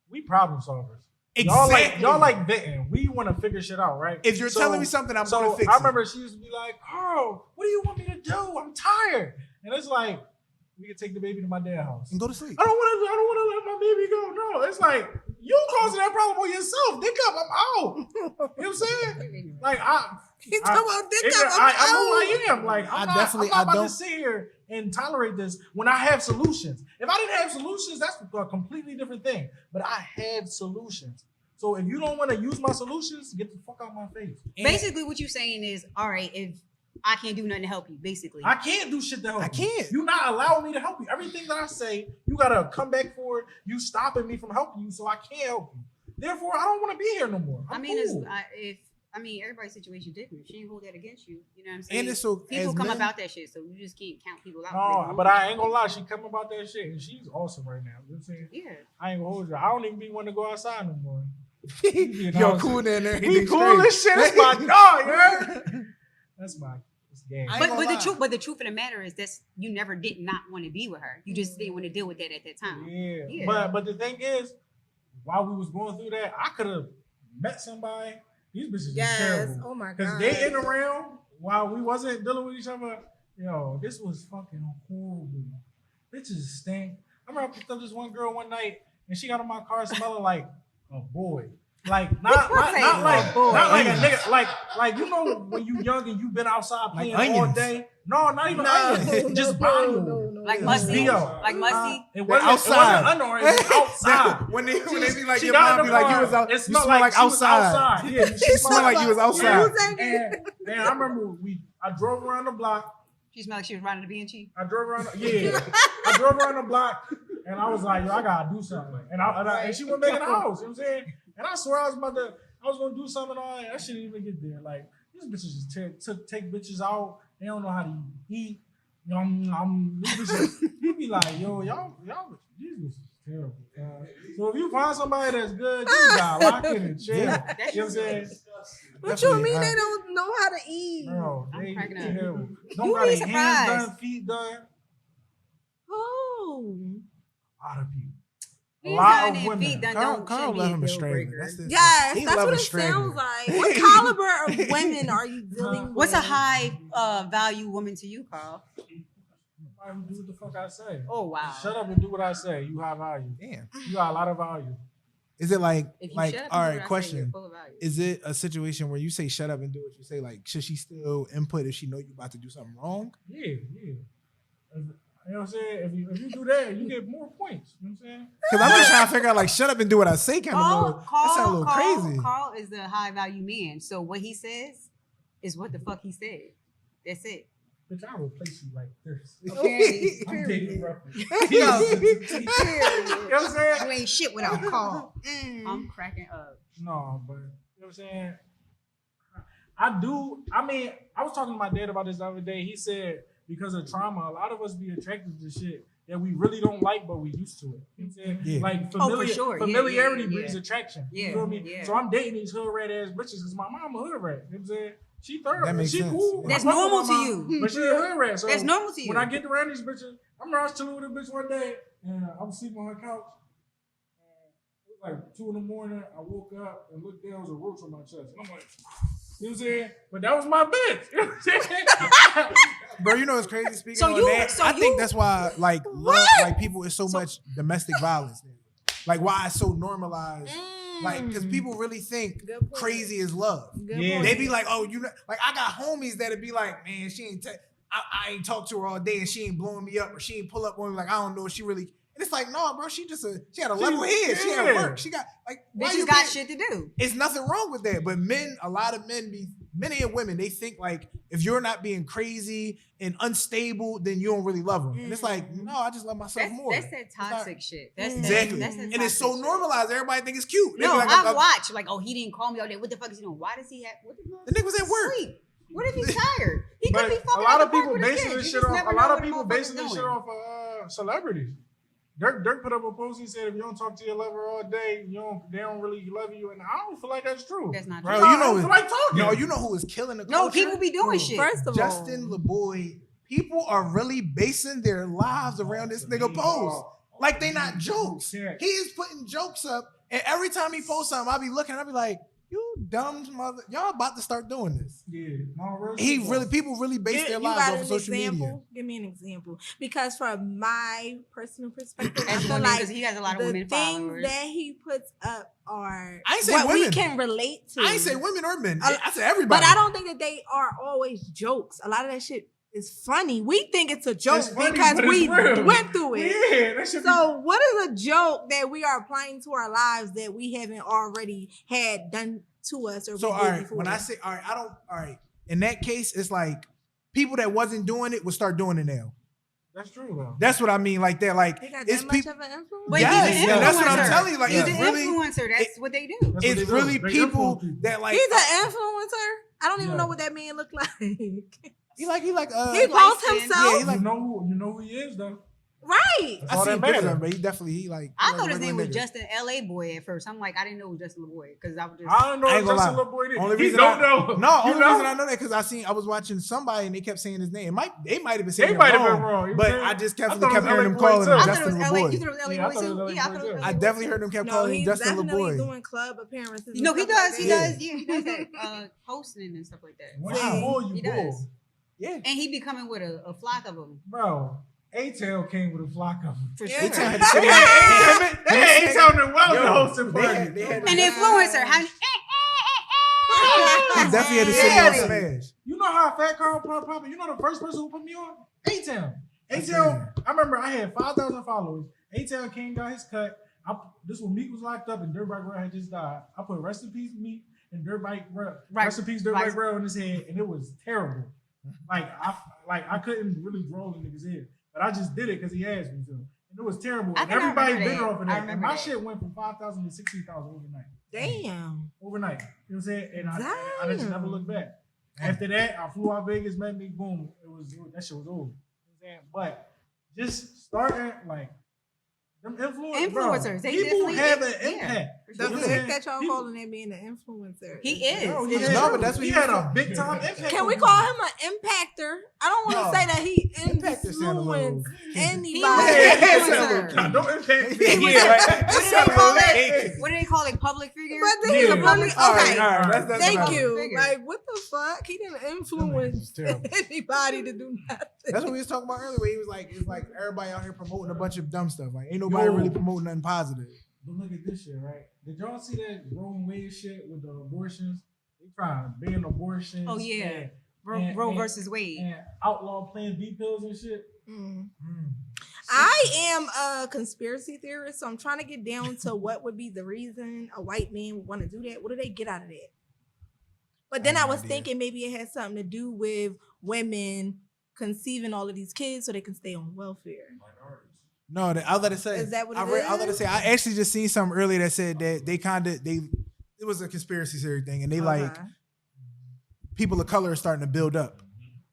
we problem solvers. Exactly. Y'all like venting. We want to figure shit out, right? If you're telling me something, I'm gonna fix it. I remember she used to be like, "Carl, what do you want me to do? I'm tired." And it's like, we can take the baby to my dad's house. And go to sleep. I don't want to let my baby go. No, it's like you causing that problem on yourself. Dick up, I'm out. You know what I'm saying? Like He's talking about dick up. I know who I am. Like I'm not about don't to sit here and tolerate this when I have solutions. If I didn't have solutions, that's a completely different thing. But I have solutions. So if you don't want to use my solutions, get the fuck out of my face. Basically, what you're saying is, all right, if I can't do nothing to help you, basically. I can't do shit to help you. I can't. You're not allowing me to help you. Everything that I say, you gotta come back for it. You stopping me from helping you, so I can't help you. Therefore, I don't want to be here no more. I'm cool. Everybody's situation different. She ain't hold that against you. You know what I'm saying? And it's so people come about that shit, so you just can't count people out. No, but I ain't gonna lie. She come about that shit, and she's awesome right now. You know what I'm saying? Yeah. I ain't gonna hold you. I don't even be wanting to go outside no more. Yo, cool in there. We cool as shit. That's my dog, yeah. That's my game. But the truth of the matter is that you never did not want to be with her. You just didn't want to deal with that at that time. Yeah. But the thing is, while we was going through that, I could have met somebody. These bitches is terrible. Oh my god. Because they in around while we wasn't dealing with each other. Yo, this was fucking horrible. Bitches stink. I remember I picked up this one girl one night and she got in my car smelling like a boy. Like not like a nigga. Like you know when you young and you been outside playing all day. No, not even onions. Just body oil. Like musty. Like musty. It wasn't underwear. It was outside. when they be like, your mom be like, you was out. It smelled like she was outside. Yeah, she smelled like you was outside. And I remember I drove around the block. She smelled like she was riding the B&G. I drove around the block, and I was like, yo, I gotta do something. And she went back in the house. You know what I'm saying? And I swear I was gonna do something on it. I shouldn't even get there. Like these bitches just take bitches out. They don't know how to eat. These bitches, you be like, yo, y'all, these bitches is terrible. So if you find somebody that's good, you gotta lock in and chill. You know what I'm saying? What you mean they don't know how to eat? Bro, I'm they cracking up. terrible. Don't got their hands done, feet done. Oh. A lot of people. A He's lot done of and women. feet done Carl don't left be him a a deal straight. breaker. Yes, He that's love what a it stranger. sounds like. What caliber of women are you dealing with? What's a high value woman to you, Carl? Do what the fuck I say. Oh wow. Shut up and do what I say. You have value. Damn. You got a lot of value. Is it like If you like shut up all and do right? what I say, you're Question: full of value. Is it a situation where you say shut up and do what you say? Like, should she still input if she know you about to do something wrong? Yeah. You know what I'm saying? If you do that, you get more points. You know what I'm saying? Because I'm just trying to figure out like shut up and do what I say kind of that sounds a little crazy. Carl is the high value man. So what he says is what the fuck he said. That's it. Bitch, I'll replace you like this. Okay. I'm dating roughly. Yo, You know what I'm saying? you ain't shit without Carl. I'm cracking up. No, but you know what I'm saying? I was talking to my dad about this the other day. He said because of trauma, a lot of us be attracted to shit that we really don't like, but we used to it. You know what I'm saying? Yeah. Like for sure. familiarity Yeah. breeds attraction. Yeah. You feel me? Yeah. So I'm dating these hood rat ass bitches because my mom a hood rat. You know what I'm saying? She thorough. That makes she sense. cool. That's I fuck with normal my to mom, you. But she a hood rat. So That's normal to you. when I get around these bitches, I chilling with a bitch one day and I was sleeping on her couch. It was like 2 a.m. I woke up and looked down, there was a roach on my chest. And I'm like, you know what I'm saying? But that was my bitch. You know what I'm saying? Bro, you know what's crazy? Speaking So on you- that, so I you- think that's why like people is so much domestic violence. Like why it's so normalized. Like, because people really think Good point. crazy is love. Good Yeah. point. They be like, oh, you know, like I got homies that'd be like, man, she ain't, I ain't talked to her all day and she ain't blowing me up or she ain't pull up on me. Like, I don't know if she really, and it's like, no, bro, she had a level head. She had work. She got, like, why Bitches you got being- shit to do. It's nothing wrong with that. But a lot of men many and women, they think like, if you're not being crazy and unstable, then you don't really love them. And it's like, no, I just love myself more. That's that toxic shit. That's Exactly. That's that And it's so toxic shit. normalized. Everybody think it's cute. They No, be like, I watch like, oh, he didn't call me all day. What the fuck is he doing? Why does he have? What The nigga was at work. Sleep. What if he's tired? He could But be a fucking. lot at of the park people with his basing kids. this You shit just off. never A know lot what of the people motherfucker's basing this shit doing. off of celebrities. Dirk put up a post. He said, "If you don't talk to your lover all day, they don't really love you." And I don't feel like that's true. That's not Bro, true. you know, I don't feel like talking. no, you know who is killing the No, culture? people be doing shit. First of Justin all, LeBoy. People are really basing their lives around this nigga post. Like they not jokes. He is putting jokes up And every time he posts something, I be looking, I be like, you dumb mother, y'all about to start doing this. Yeah, no, real He shit, really, though. people really base their You lives got off an of social example? media. Give me an example. Because from my personal perspective, I As feel women, like because he has a lot of the women things followers. that he puts up are I ain't say what we women. can relate to. I ain't say women or men. Uh, I said everybody. But I don't think that they are always jokes. A lot of that shit is funny. We think it's a joke It's funny, because but it's we real. went through it. Yeah, that should So what is a joke that we are applying to our lives that we haven't already had done to us or So we all did right, before? when I say all right, I don't all right. In that case, it's like people that wasn't doing it will start doing it now. That's true though. That's what I mean. Like that, like They got it's that much people. of an influence? But Yes, he's an yeah, that's what I'm influencer. telling you. Like He's it's an really, influencer. That's what they do. That's what it's they do. really They people influence people. that like. He's an influencer. I don't even Yeah. know what that man look like. He like He light posts skin. himself. Yeah, he like- You know who he is though. Right. That's I all seen that pictures of matters. him, but he definitely he like. I he thought like his a name was regular nigga. Justin L.A. Boy at first. I'm like, I didn't know it was Justin LaBoy because I was just. I don't know I ain't gonna Justin lie. little boy. Only He reason don't I know. no, You only know? reason I know that because I was watching somebody and they kept saying his name. They might have been saying They it might have wrong, been wrong. You but know? I just I kept thought it was hearing LA them Boy calling too. him I thought it Justin was L.A. You LaBoy. thought it was L.A. Yeah, I Boy thought it too? was LA Yeah, I Boy thought it was too. LA I Boy definitely too. heard them kept No, calling him he's Justin definitely LaBoy. doing club appearances. and No, he stuff does. like He that. does. Yeah, he does that hosting and stuff like that. When Wow. you bull, He you bull. does. Yeah, And he be coming with a flock of them. Bro, A-Tail came with a flock of them. For Yeah. sure. they had They had A-Tail in the well to host the They party. had An influencer. How, he definitely had to sit Yeah. on Smash. You know how Fat Carl popping? You know the first person who put me on? A-Town. That's A-Town, crazy. I remember I had 5,000 followers. A-Town came, got his cut. This when Meek was locked up and Dirtbag Rail had just died. I put rest in peace Meek and Dirtbag Rail. Right. Rest in peace Right. Dirtbag Rail in his head, and it was terrible. I couldn't really roll in niggas' head, but I just did it because he asked me to. And it was terrible. I And think I everybody remember bit that. off of I that. And remember my that. shit went from 5,000 to 60,000 overnight. Damn. Overnight. You know what I'm saying? And I just Damn. never looked back. After that, I flew out Vegas, met me, boom. That shit was over. You know what I'm saying? But just starting like them Influencers, they people definitely- have an yeah. impact. The You know what I'm fact saying? that y'all People- calling that man an influencer. He is. Bro, For he sure. No, but that's what he he had was a big time impact. Can on we people. call him an impactor? I don't want to No. say that he Impactor sound a little- influenced He anybody. was an Nah, influencer. don't impact me. Yeah, What right. do they call it? What do they call it? Public figure? But then he's a Yeah. public. All Okay. right, all right. That's Thank about it. you. Figure. Like, what the fuck? He didn't influence terrible. anybody to do nothing. That's what we was talking about earlier. Where he was like, it's like everybody out here promoting a bunch of dumb stuff. Like, ain't nobody really promoting nothing positive. But look at this shit, right? Did y'all see that Roe and Wade shit with the abortions? They trying to ban abortions. Oh, yeah. and- Roe and- versus Wade. and outlaw Plan B pills and shit. Mm. I am a conspiracy theorist, so I'm trying to get down to what would be the reason a white man would want to do that. What do they get out of that? But then I have I no was idea. thinking maybe it had something to do with women conceiving all of these kids so they can stay on welfare. No, I'll let it say. Is that what it I'll let it is? say. I actually just seen something earlier that said that it was a conspiracy theory thing, and they like Okay. people of color are starting to build up.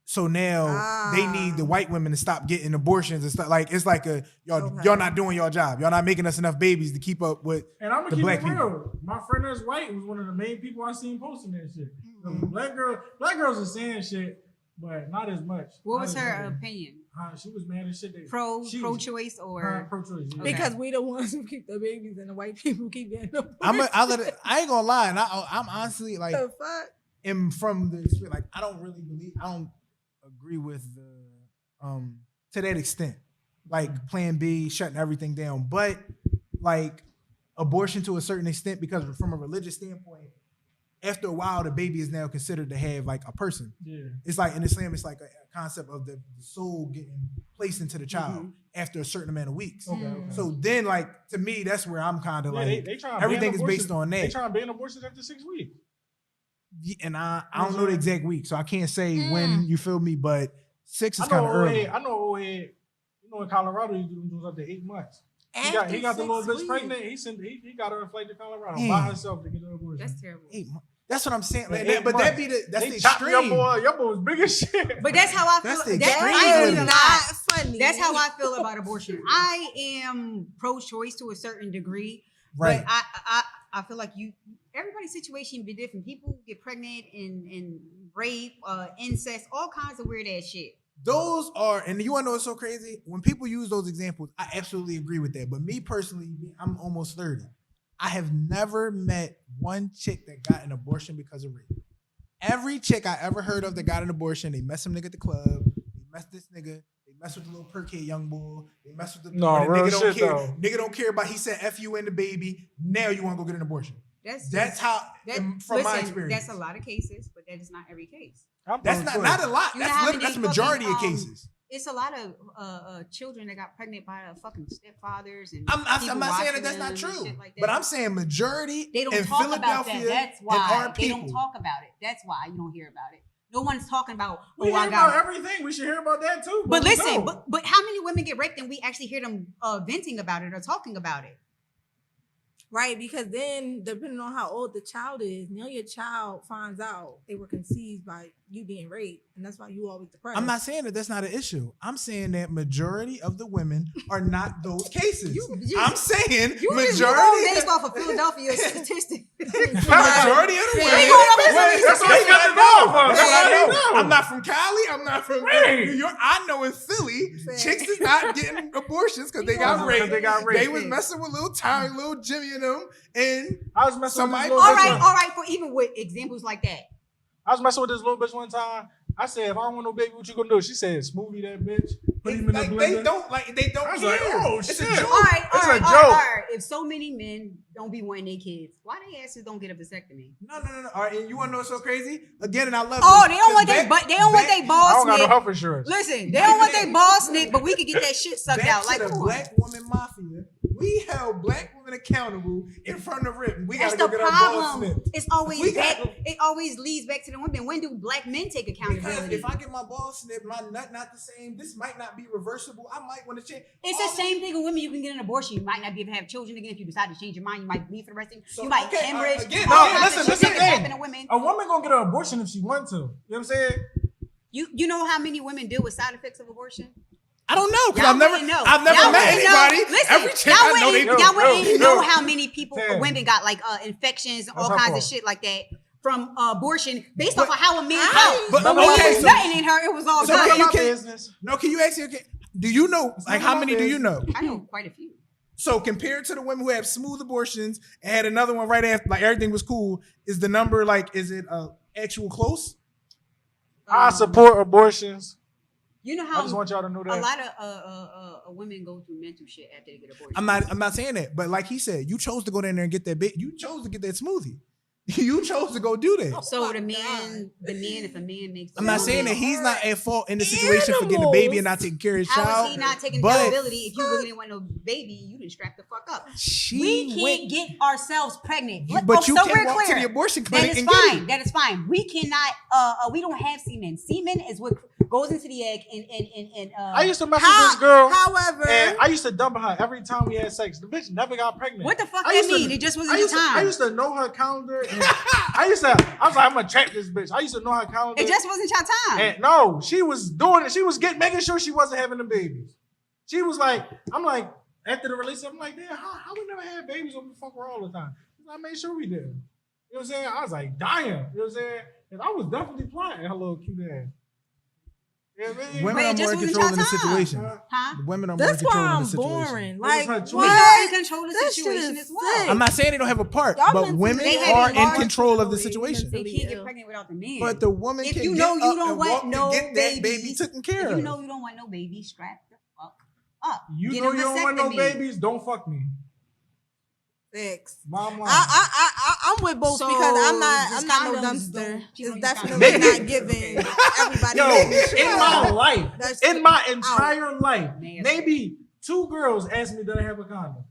So now they need the white women to stop getting abortions and stuff. Like it's like y'all Okay. not doing your job. Y'all not making us enough babies to keep up with. And I'm gonna The keep black it real. people. My friend that's white was one of the main people I seen posting that shit. The Mhm. black girls are saying shit, but not as much. What Not was as her much. opinion? She was mad as shit. Pro-choice or pro-choice. Yeah. Because we the ones who keep the babies and the white people keep getting them. I'll let it. I ain't gonna lie, and I'm honestly like, the fuck? and from the experience, like I don't agree with the to that extent, like Plan B shutting everything down, but like abortion to a certain extent, because from a religious standpoint, after a while the baby is now considered to have like a person. Yeah. It's like in Islam, it's like a concept of the soul getting placed into the child after a certain amount of weeks. Okay, okay. So then, like to me, that's where I'm kind of Yeah, like they trying to everything ban is based abortions. on They that. trying to ban abortions after 6 weeks. And I don't know the exact week, so I can't say when, you feel me, but 6 is I kind know of old early. head. I know old head. You know in Colorado you do them up to 8 months. He got the After little 6 bitch weeks. pregnant. He got her in flight to Colorado Damn. by herself to get an abortion. that's terrible. 8 months. That's what I'm saying. Yeah, Like, 8 but that months. be that's They the chopped extreme. your boy was big as shit. But that's how I feel. That's the That, extreme I ain't with even it. lie. funny. That's how I feel about abortion. I am pro-choice to a certain degree, Right. but I feel like everybody's situation be different. People get pregnant and rape, incest, all kinds of weird ass shit. Those are, and you want to know what's so crazy? When people use those examples, I absolutely agree with that. But me personally, I'm almost 30. I have never met one chick that got an abortion because of rape. Every chick I ever heard of that got an abortion, they messed some nigga at the club, they messed this nigga, they messed with the little perk head young boy, they messed with the No, the real nigga don't shit, care. though. Nigga don't care about he said F you and the baby. Now you want to go get an abortion. That's how from my experience. That's a lot of cases, but that is not every case. That's not a lot. You know how That's many majority fucking, of cases. It's a lot of children that got pregnant by fucking stepfathers and I'm people not saying watching that that's not them and true, shit like that. but I'm saying majority They don't in talk about Philadelphia that. That's and why our they people. don't talk about it. That's why you don't hear about it. No one's talking about. We I hear got about everything. We should hear about that too. But we listen, don't. but how many women get raped and we actually hear them venting about it or talking about it? Right, because then depending on how old the child is, now your child finds out they were conceived by you being raped, and that's why you always depressed. I'm not saying that that's not an issue. I'm saying that majority of the women are not those cases. I'm saying majority based off of Philadelphia statistics. majority of the women. That's all you got to know. That's what I know. know. I'm not from Cali. I'm not from Right. New York. I know in Philly, chicks is not getting abortions because they got raped. They was messing with little Tyre, little Jimmy and them, and I was messing somebody. with this all little bitch. right. For even with examples like that, I was messing with this little bitch one time. I said, if I don't want no baby, what you gonna do? She said, smoothie that bitch. Put him in the Like, blender. they don't I was care. like, oh, It's shit. a joke. all right. It's a joke. If so many men don't be wanting their kids, why they asses don't get a vasectomy? No. All right, and you want to know what's so crazy? Again, and I love. Oh, this, they don't 'cause want their back- they don't want back- their I balls don't got no snip. health insurance. Listen, they don't want their balls snip, but we could get that shit sucked Back out. to Like, the come on. black woman mafia. We held black women accountable in front of Rip. We That's gotta go the get our balls problem. snipped. It's always We back. gotta- It always leads back to the women. When do black men take Because accountability? if I get my balls snipped, my nut not the same. This might not be reversible. I might want to change. It's the same thing with women. You can get an abortion. You might not be able to have children again if you decide to change your mind. You might leave for the rest of it. So, You might okay, hemorrhage. again, all No, kinds of listen, shit this is the that thing. happen to women. A woman gonna get an abortion if she wants to. You know what I'm saying? You know how many women deal with side effects of abortion? I don't know because Y'all I've never wouldn't know. met Y'all wouldn't know. anybody. Listen, Every chick y'all I know, they wouldn't, y'all wouldn't yo, know yo. how many people, Damn. women got like infections, all her kinds of fault. shit like that from abortion based But- off of how a man I- felt. but- But when okay, there was so- nothing in her, it was all So None good. of you my can't- business. No, can you ask me? Do you know like how many do you know? I know quite a few. So compared to the women who have smooth abortions and had another one right after, like everything was cool, is the number like is it actual close? I support abortions. You know I how just want y'all to know a that. lot of women go through mental shit after they get abortion. I'm not saying that, but like he said, you chose to go down there and get that bit. You chose to get that smoothie. You chose to go do that. So the man, if a man makes, I'm not saying that he's not at fault in the situation for getting a baby and not taking care of his how child. is he not taking but accountability? If you really didn't want no baby, you didn't strap the fuck up. We can't get ourselves pregnant. But you so can we're walk to clear. the abortion That clinic is and get fine. it. That is fine. We cannot. We don't have semen. Semen is what goes into the egg. And I used to mess with this girl, However, and I used to dump her every time we had sex. The bitch never got pregnant. what the fuck I that used to- mean? It just wasn't I the used, to, I time. used to know her calendar. And I was like, I'm gonna trap this bitch. I used to know her calendar. It just wasn't your time. And no, she was doing it. She was making sure she wasn't having the babies. She was like, I'm like, after the release, I'm like, damn, how we never had babies when we fuck her all the time? I made sure we did. You know what I'm saying? I was like, damn. You know what I'm saying? And I was definitely plotting her little cute ass. You know what I mean? Women But it are just more in wasn't control your in the time. situation. Huh? The women are more in that's control why in I'm the situation. boring. was Like, her choice. Men are in what? control of the That shit situation is as well. sick. I'm not saying they don't have a part, Y'all but mentally- women They have are a in large control of the mentally- situation. They can't get Yeah. pregnant without the man. But the woman If can you get know you up don't and want walk no to get that baby babies, taken care if of. you know you don't want no baby, strap the fuck up. You Get know a you don't want no vasectomy. babies, don't fuck me. Six. Mama. I'm with both So, because I'm just not no condoms dumpster. don't- people It's don't use definitely condoms. not giving everybody. Yo, baby in my shit. life, That's in my entire life, Nasty. maybe 2 girls asked me did I have a condom.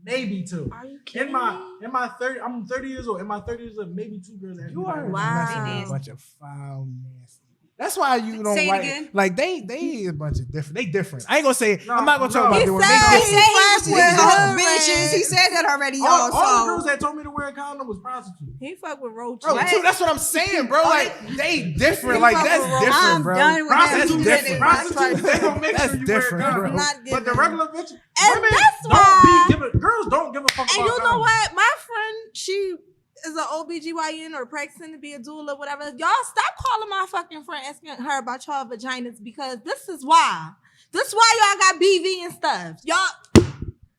Maybe 2. Are you kidding In me? my 30, I'm 30 years old. In my 30 years old, maybe 2 girls asked me. You did I are have a Wow. condom. a bunch of foul nasty. That's why you don't Say it like again. like they a bunch of different. They different. I ain't gonna say. No, I'm not gonna talk no. about He the women. said They he different. fuck with hood bitches. He rats. said that already, y'all. All the So girls that told me to wear a condom was prostitutes. He fuck with roaches. Bro, What? too, that's what I'm saying, bro. Like they different. He Like fuck that's with roaches. different, I'm bro. done with That's him. Prostitutes, different. prostitutes, they gonna make That's sure you different, wear a bro. condom. Not But the giving. regular bitch, And women that's don't why- be giving. Girls don't give a fuck And about you know condoms. what? My friend, she is an OBGYN or practicing to be a doula, whatever. Y'all stop calling my fucking friend asking her about y'all vaginas because this is why. This is why y'all got BV and stuff. Y'all,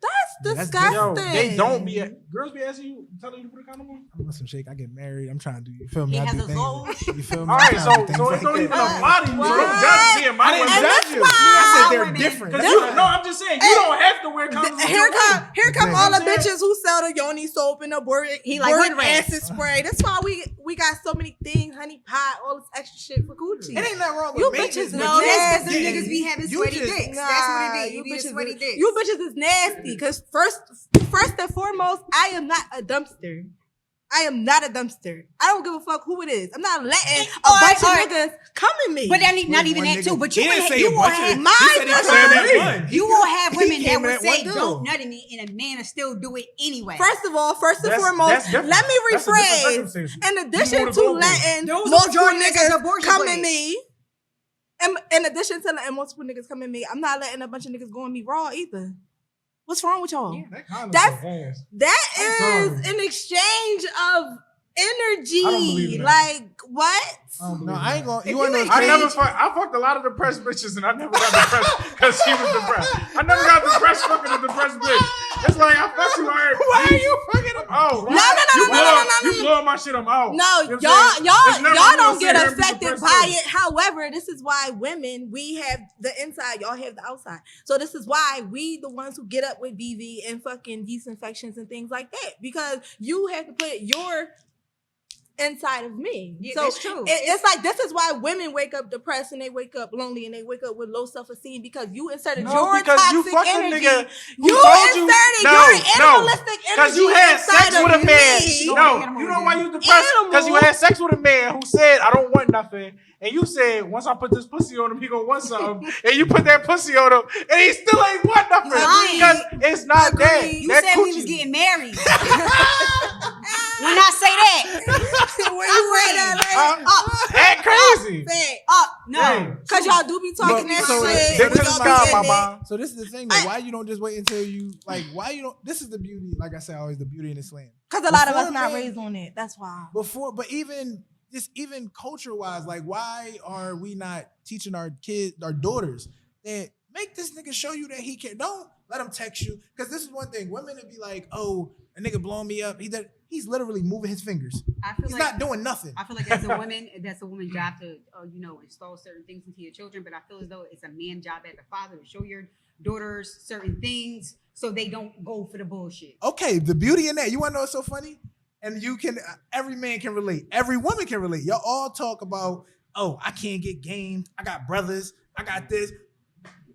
That's that's disgusting. Yo, they don't be girls be asking you, telling you to put a condom on. I'm some shake. I get married. I'm trying to do. You feel me? It I has do a things. goal. You feel me? All I'm right, trying to do so it things don't like even that. apply to you. So don't What? judge me and my I didn't women. judge you. why- I said All they're women. different. Cause That's you, why- no, I'm just saying you don't have to wear condoms. Here come all the You know what I'm bitches who sell the yoni soap and the boric hood rats. acid spray. That's why we got so many things, honey pot, all this extra shit for Gucci. It ain't nothing wrong with You maintenance, bitches but know you that. That's because them niggas be having you sweaty just- dicks. That's what it is. You be the bitches sweaty is, dicks. you bitches is nasty. Cause first and foremost, I am not a dumpster. I am not a dumpster. I don't give a fuck who it is. I'm not letting a bunch of niggas come at me. But that ain't not even One that nigga- too. But he you didn't will, say you a will bunch of- have he My said he niggas- said that one. you will have women came that in will at one say girl. don't nut in me, and a man will still do it anyway. First and That's foremost, different. let me That's a different rephrase. circumstance. In You addition wanna to go there. letting Those who multiple join us as niggas abortion come at clinics. me, in addition to letting multiple niggas come at me, I'm not letting a bunch of niggas go on me raw either. What's wrong with y'all? That condom That's- ass. That I'm is sorry. an exchange of energy. I don't believe in that. Like what? No, I ain't gonna. If You you want to know? ain't what's crazy? I fucked a lot of depressed bitches and I never got depressed because she was depressed. I never got depressed fucking a depressed bitch. It's like I fucked you hard. Why are you fucking up? Oh, No. You blowing my shit, I'm out. No, You know what I'm saying? It's never y'all gonna don't sit get here and be affected depressed by first. it. However, this is why women, we have the inside, y'all have the outside. So this is why we the ones who get up with BV and fucking disinfections and things like that. Because you have to put your inside of me. Yeah, so that's true. It's like this is why women wake up depressed and they wake up lonely and they wake up with low self-esteem because you inserted No, your because you toxic fucked a energy. nigga who You told you inserted no, your no, animalistic energy because you had inside sex of with a man. me. No, you know why you depressed? Because you had sex with a man who said, I don't want nothing. And you said, once I put this pussy on him, he gonna want something. And you put that pussy on him, and he still ain't want nothing. Lying. Because it's not Agreed. that. You that said we was coochie- getting married. When I say that, Where you at that, Act crazy. no. Hey. Cause y'all do be talking But- that so shit. Dick when to the y'all sky, be in it. mama. So this is the thing, though. Why you don't just wait until you like? Why you don't? This is the beauty. Like I said, always the beauty in Islam. Cause a lot of us Before not men- raised on it. That's why. But even culture wise, like why are we not teaching our kids, our daughters, that make this nigga show you that he can? Don't let him text you, because this is one thing. Women would be like, oh, a nigga blowing me up. He's literally moving his fingers. I feel He's like not doing nothing. I feel like as a woman, that's a woman's job to install certain things into your children. But I feel as though it's a man's job as a father to show your daughters certain things so they don't go for the bullshit. Okay, the beauty in that. You want to know what's so funny? And you can, every man can relate. Every woman can relate. Y'all all talk about, oh, I can't get game. I got brothers. I got this.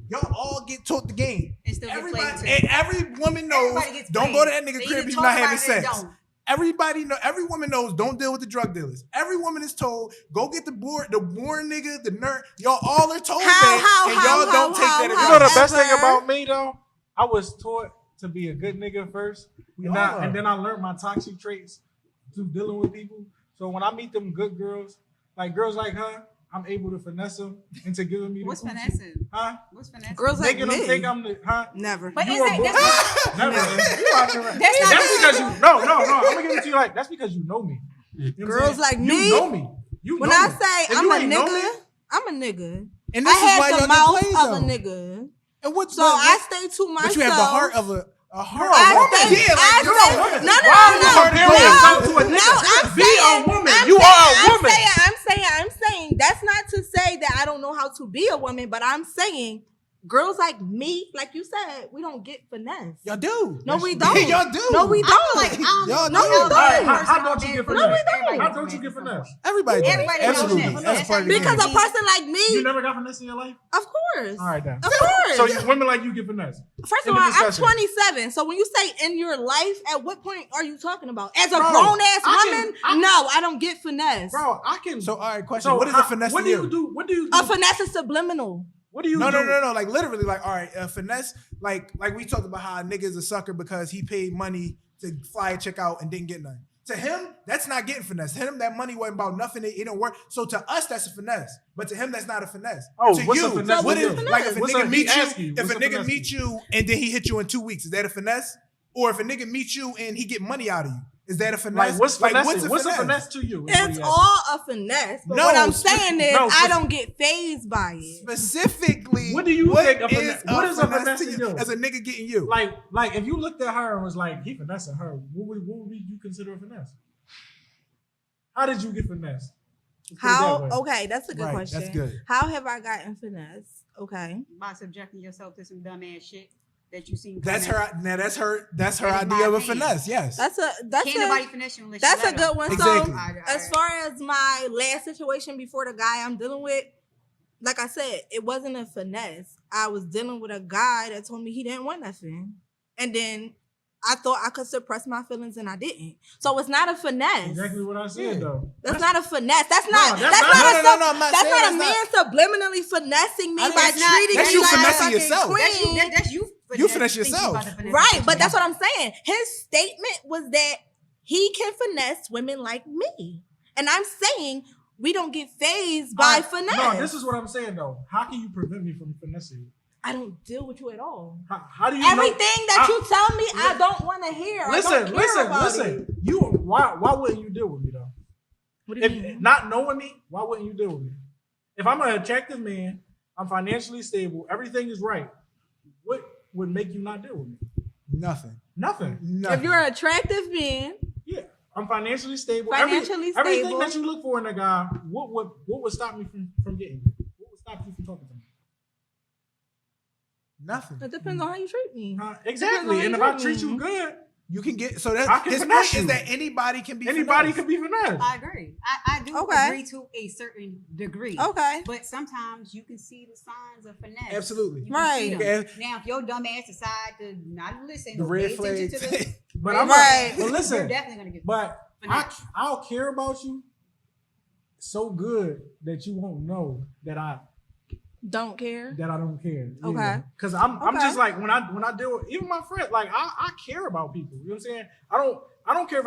Y'all all get taught the game. And still get Everybody, played too. and every woman knows, Everybody gets don't played. go to that nigga They crib either if you're talk not about having it or sex. don't. Everybody know. Every woman knows. Don't deal with the drug dealers. Every woman is told, go get the bored nigga, the nerd. Y'all all are told that, and y'all don't take that. You know the best thing However- about me though? I was taught to be a good nigga first, We and, all are. then I learned my toxic traits through dealing with people. So when I meet them good girls, like girls like her, I'm able to finesse them into giving me the What's coochie. finessing? Huh? What's finessing? Girls like Making them me. think I'm the Never. But You is were that, born- that's Never. You out there. That's not That's because you no. I'm gonna give it to you like that's because you know me. You know what I'm Girls saying? like You me? know me. You When know I me. say If I'm you a ain't know nigga, me, I'm a nigga. And I this is why have y'all the get mouth played, of a though. nigga. And what's So I stay to myself. But you have the heart of a heart. I woman. stay, Yeah, like, I you're stay, a woman. no, Why are you comparing yourself to a no, nigga? I'm Be saying, a woman. I'm You saying, are a woman. I'm saying, that's not to say that I don't know how to be a woman, but I'm saying girls like me, like you said, we don't get finesse. Y'all do. No, we don't. Y'all do. No, we I don't. feel like I Y'all don't know do. how All right, first how I've don't you been get for finesse? this. Everybody How gets don't you finesse get at some finesse? point. Everybody does. Everybody does Absolutely. finesse. That's part of the Because game. a person like me, You never got finesse in your life? of course. All right then. Of course. So you, women like you get finesse. First In of the all, I'm discussion. 27. So when you say in your life, at what point are you talking about? As a Bro, grown ass I woman, can- no, I don't get finesse. Bro, I can. So, all right, question. So What is how- a finesse What to do you? you do? What do you do? A finesse is subliminal. What do you No, do? no. Like literally, like all right, finesse. Like we talked about how a nigga's a sucker because he paid money to fly a chick out and didn't get none. To him, that's not getting finesse. To him, that money wasn't about nothing. It didn't work. So to us, that's a finesse. But to him, that's not a finesse. Oh, to what's a you, finesse what to is you? like if a What's nigga a- meet he you, asked you, if what's a a nigga finesse meet to you and then he hit you in 2 weeks, is that a finesse? Or if a nigga meets you and he get money out of you, Is that a finesse? Like what's finesse? What's a finesse to you? It's all a finesse. But No, what I'm saying is, no, I don't get phased by it. Specifically, What do you think a is finesse? What is a finesse to you? as a nigga getting you? Like if you looked at her and was like, he finessing her, what would you consider a finesse? How did you get finesse? How? Okay, that's a good Right, question. that's good. How have I gotten finesse? Okay. By subjecting yourself to some dumb ass shit that you seen. That's coming. her. Now that's her That is idea of my a opinion. finesse. Yes. That's Can't nobody finesse you unless that's you a let good them. one. Exactly. So as far as my last situation before the guy I'm dealing with, like I said, it wasn't a finesse. I was dealing with a guy that told me he didn't want nothing. And then I thought I could suppress my feelings and I didn't. So it's not a finesse. Exactly what I said though. That's not a finesse. That's No, not. that's That's not- not. No, I'm not That's saying not a that's man subliminally finessing me I by mean, treating that's me you like a finessing fucking yourself. queen. That's you. You finesse thinking yourself. about the finesse Right, situation. but that's what I'm saying. His statement was that he can finesse women like me. And I'm saying we don't get phased by finesse. No, this is what I'm saying though. How can you prevent me from finessing you? I don't deal with you at all. How do you Everything know? that you tell me, I don't want to hear. I don't care about it. You why wouldn't you deal with me though? What do you If mean? not knowing me, why wouldn't you deal with me? If I'm an attractive man, I'm financially stable, everything is right. What would make you not deal with me? Nothing. Nothing. Nothing. If you're an attractive man, Yeah, I'm financially stable. Financially Everything stable. that you look for in a guy, what would stop me from getting you? What would stop you from talking to me? Nothing. it depends on how you treat me. Exactly. Depends And on if how I you treat treat you me. good, You can get so I that can his finesse point is you. that anybody can be anybody finessed. can be finessed. I agree. I do Okay. agree to a certain degree. Okay. But sometimes you can see the signs of finesse. Absolutely. You can Right. see them. Okay. Now, if your dumb ass decide to not listen, The or red pay attention flags. to this, But I'm Right. not, but you're listen, definitely gonna get. but finesse. I'll care about you so good that you won't know that I Don't care. don't care. Okay. Because I'm Okay. just like when I deal with even my friend, like I care about people. You know what I'm saying? I don't care if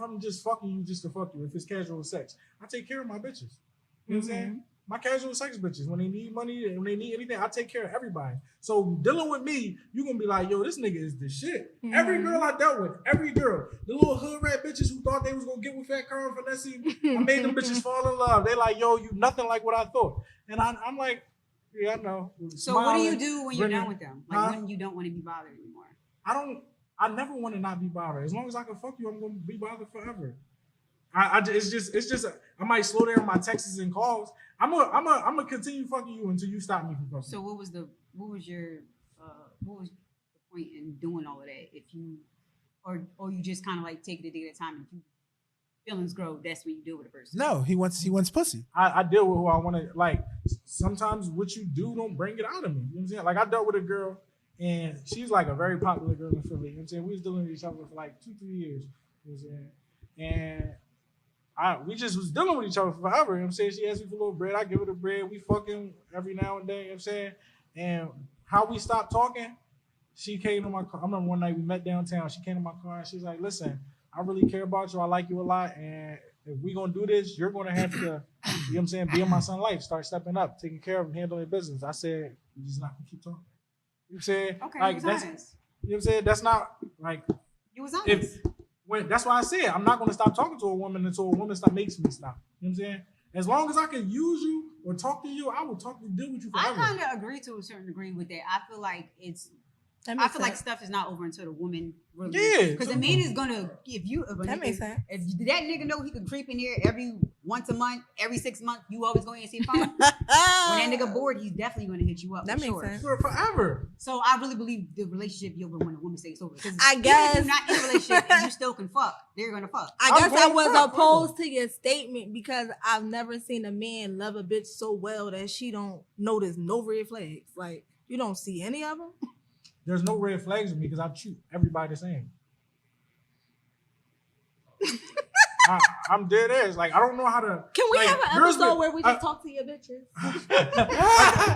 I'm just fucking you just to fuck you. If it's casual sex, I take care of my bitches. You know what I'm saying? My casual sex bitches, when they need money and when they need anything, I take care of everybody. So dealing with me, you're gonna be like, yo, this nigga is the shit. Every girl I dealt with, every girl, the little hood rat bitches who thought they was gonna get with Fat Carl and finesse, I made them bitches fall in love. They like, yo, you nothing like what I thought. And I'm like, yeah, I know. So what do you Smiling, do when you're grinning. done with them? Like Huh? when you don't want to be bothered anymore? I never want to not be bothered. As long as I can fuck you, I'm gonna be bothered forever. It's just I might slow down my texts and calls. I'm gonna continue fucking you until you stop me from fucking. So what was the point in doing all of that? If you or you just kind of like take it a day at a time, and if you feelings grow, that's when you deal with a person. No, he wants pussy. I deal with who I want to. Like sometimes what you do don't bring it out of me. You know what I'm saying? Like I dealt with a girl and she's like a very popular girl in Philly. You know what I'm saying? We was dealing with each other for like 2-3 years. You know what I'm saying? And we just was dealing with each other forever. You know what I'm saying? She asked me for a little bread. I give her the bread. We fucking every now and then. You know what I'm saying? And how we stopped talking, she came to my car. I remember one night we met downtown. She came to my car and she's like, listen, I really care about you. I like you a lot. And if we going to do this, you're going to have to, you know what I'm saying, be in my son's life. Start stepping up, taking care of him, handling business. I said, you're just not going to keep talking. You know what I'm saying? Okay, like, you was that's, honest. you know what I'm saying? That's not, like, You was honest. that's why I said I'm not going to stop talking to a woman until a woman makes me stop. You know what I'm saying? As long as I can use you or talk to you, I will deal with you I forever. kind of agree to a certain degree with that. I feel like like stuff is not over until the woman really. Yeah. Because the man is gonna give you. That makes sense. If that nigga know he can creep in here every once a month, every 6 months, you always going to see phone. When that nigga bored, he's definitely gonna hit you up. That for makes sure. sense. Forever. So I really believe the relationship you're over when a woman says it's over. 'Cause I even guess- if you're not in a relationship and you still can fuck, they're gonna fuck. I I'm guess I going was fuck, opposed to your statement because I've never seen a man love a bitch so well that she don't notice no red flags. Like you don't see any of them. There's no red flags with me because I treat everybody the same. I'm dead ass. Like I don't know how to. Can we like, have an girls episode be- where we just talk to your bitches?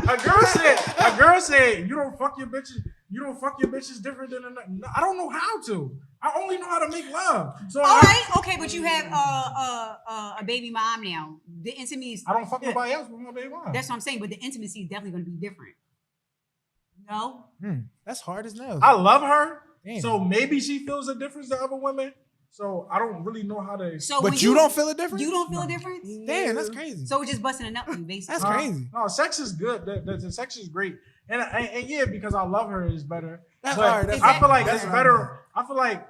a girl said, you don't fuck your bitches. You don't fuck your bitches different than another. I don't know how to. I only know how to make love. So All right, okay, but you have a baby mom now. The intimacy is I don't fuck nobody else with my baby mom. that's what I'm saying, but the intimacy is definitely going to be different. No, That's hard as nails. I love her. Damn. So maybe she feels a difference to other women. So I don't really know how to. So But when you don't feel a difference? You don't feel a difference? Damn, that's crazy. So we're just busting a nut for you, basically. That's crazy. No, sex is good. The sex is great, and yeah, because I love her is better. That's But all right. I feel like that's it's what I better. meant. I feel like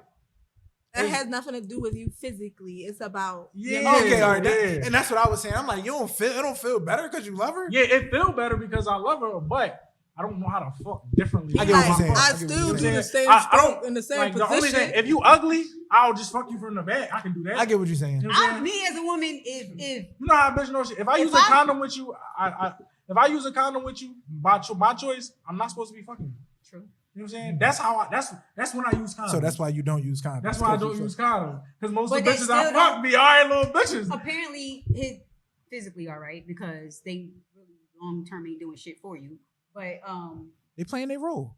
It has nothing to do with you physically. It's about Yeah. Okay, all right. Yeah. And that's what I was saying. I'm like, it don't feel better because you love her? yeah, it feel better because I love her, but I don't know how to fuck differently. I get what you're saying. I I get what still you're do saying. the same I stroke don't in the same like the only position. thing. If you ugly, I'll just fuck you from the back. I can do that. I get what you're saying. You know what I'm saying? Me as a woman, if You know how a bitch knows shit. If I use a condom with you, if I use a condom with you by my choice, I'm not supposed to be fucking you. true. You know what I'm saying? That's how that's when I use condoms. So that's why you don't use condoms. That's why I don't use condoms. Because most But of the they bitches I still fuck don't- be alright little bitches. Apparently, his physically all right because they really long term ain't doing shit for you. But They playing their role.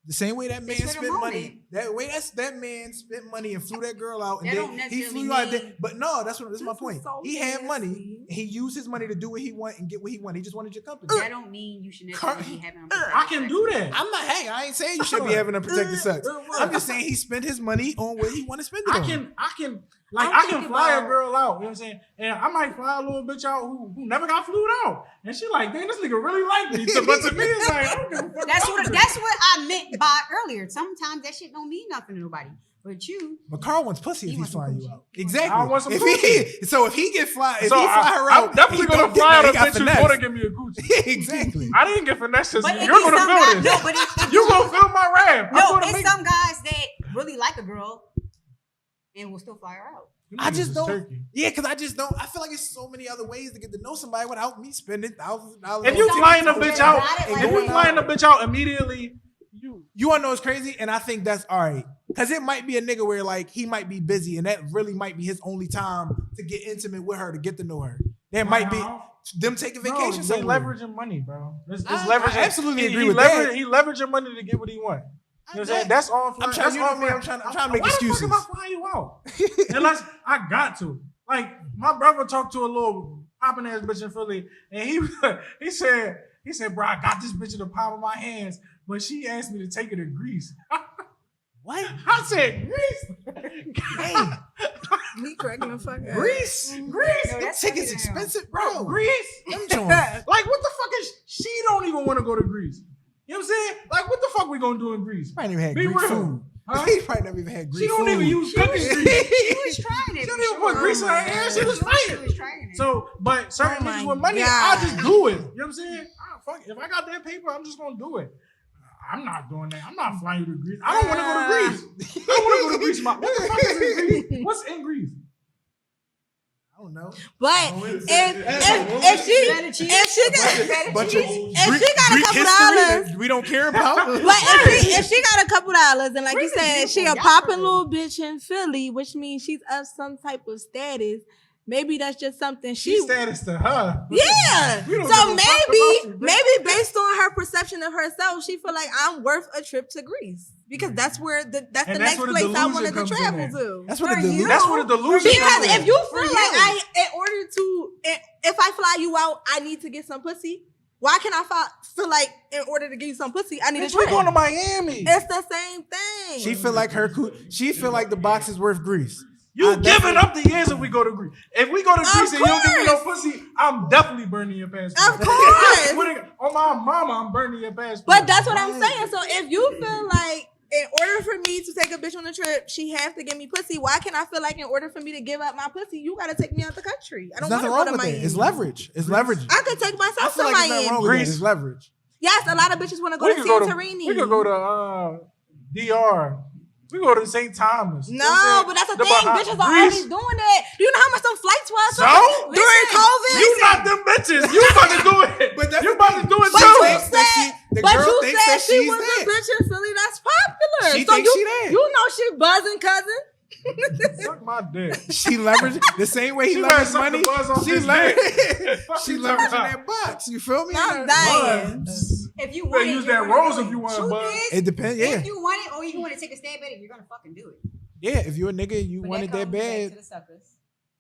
The same way that man It's for the spent money. moment. That way that man spent money and flew that girl out, and That then don't he necessarily flew you out there. mean- But no, that's my This point. is so He had money. nasty. He used his money to do what he want and get what he wanted. He just wanted your company. that don't mean you should necessarily be having. I can do that. I'm not hanging. I ain't saying you should be having unprotected sex. I'm just saying he spent his money on what he want to spend it I on. can I'm I can thinking fly a about- girl out, you know what I'm saying? And I might fly a little bitch out who never got flew out. And she like, damn, this nigga really like me. But to me, it's like, I don't give a fuck. That's about what you. that's what I meant by earlier. Sometimes that shit don't mean nothing to nobody. But you, But Carl wants pussy if He he's wants some flying you coochie. out. He wants- Exactly. I want some if coochie. so if he get fly, if So he fly her out, I'm definitely he gonna don't get fly that. out He a got bitch who's finesse. gonna give me a coochie. Exactly. I didn't get finesse this. but it You're be gonna some feel guys, this. no, but it, You gonna feel my wrath. I'm no, gonna it's make- some guys that really like a girl and will still fly her out. You I niggas just is don't. turkey. Yeah, because I just don't. I feel like it's so many other ways to get to know somebody without me spending thousands of dollars. If you Some flying a people bitch that out, got it like if you that. flying a bitch out immediately, You want to know what's crazy? And I think that's all right. Because it might be a nigga where like he might be busy and that really might be his only time to get intimate with her, to get to know her. There might be them taking vacation They somewhere. leveraging money, bro. It's I leveraging. absolutely he, agree he with leverage, that. He leveraging money to get what he want. You know what I'm saying? That's all. I'm trying- you know me, I'm trying to make excuses. Why the fuck am I flying you out? Unless I got to. Like my brother talked to a little popping ass bitch in Philly, and he said, bro, I got this bitch in the palm of my hands, but she asked me to take her to Greece. What? I said Greece. Hey, Me cracking the fuck up. Greece? Greece. No, Them that's tickets fucking expensive, Bro, bro. Greece. Them joints. Like what the fuck is she don't even want to go to Greece. You know what I'm saying? Like what the fuck we gonna do in Greece? Probably never had Be Greek real. food. Huh? He probably never even had Greek She don't food. even use cooking grease. She was trying it. She for don't even sure. put grease in her hair. She was She fighting. was trying it. So, but certain Oh niggas my with money, God. I'll just do it. You know what I'm saying? Fuck it. If I got that paper, I'm just gonna do it. I'm not doing that. I'm not flying you to Greece. I don't want to go to Greece. I don't want to go to Greece. What the fuck is in Greece? What's in Greece? I don't know. But if she Bunch of if she got a Greek couple history dollars, that we don't care about. but if she got a couple dollars, and like you Greece is said, she a beautiful. Y'all popping are- little bitch in Philly, which means she's of some type of status. Maybe that's just something She status to her. Yeah. We don't So give a fuck about you, bitch. maybe based on her perception of herself, she feel like I'm worth a trip to Greece because that's where that's the that's next where the place I delusion wanted to comes in travel at. to. That's what For the you. That's where the delusion Because comes in. if you feel For like you. in order to, if I fly you out, I need to get some pussy. Why can I feel like in order to give you some pussy, I need a Bitch, we trip? going to Miami. It's the same thing. She feel like she feel like the box is worth Greece. You I giving up the years if we go to Greece. If we go to Greece and you don't give me no course. pussy, I'm definitely burning your passport. Of course. On my mama, I'm burning your passport. But that's what I'm saying. So if you feel like in order for me to take a bitch on a trip, she has to give me pussy, why can I feel like in order for me to give up my pussy, you got to take me out the country? I There's don't want nothing to go wrong to with Miami. it. It's leverage. It's leverage. I could take I myself to feel like there's nothing wrong Miami. with it. It's leverage. Yes, a lot of bitches want to go we to could go to Santorini. we could go to DR. We go to St. Thomas. You know what No, I'm but that's the saying? thing. Bitches are always doing that. Do you know how much them flights was So? during COVID? You not them bitches. You about to do it. But that's you the about thing. to do it But too. you thinks that said, the but girl you thinks said that she she's was that. a bitch in Philly that's popular. She so thinks you, she that. you know she buzzing, cousin. Suck my dick. She leveraged the same way he She better leveraged suck the money. buzz off She his leveraged. dick. Fuck She you leveraging talking about? that box. You feel me? I'm dying. Buzz. If you You want better it, use you're that gonna rose do if you want a Truth buzz. is, It depends. Yeah, If you want it or you want to take a stab at it, you're gonna fucking do it. yeah. If you're a nigga, you But want it that comes back bad. to the suckers.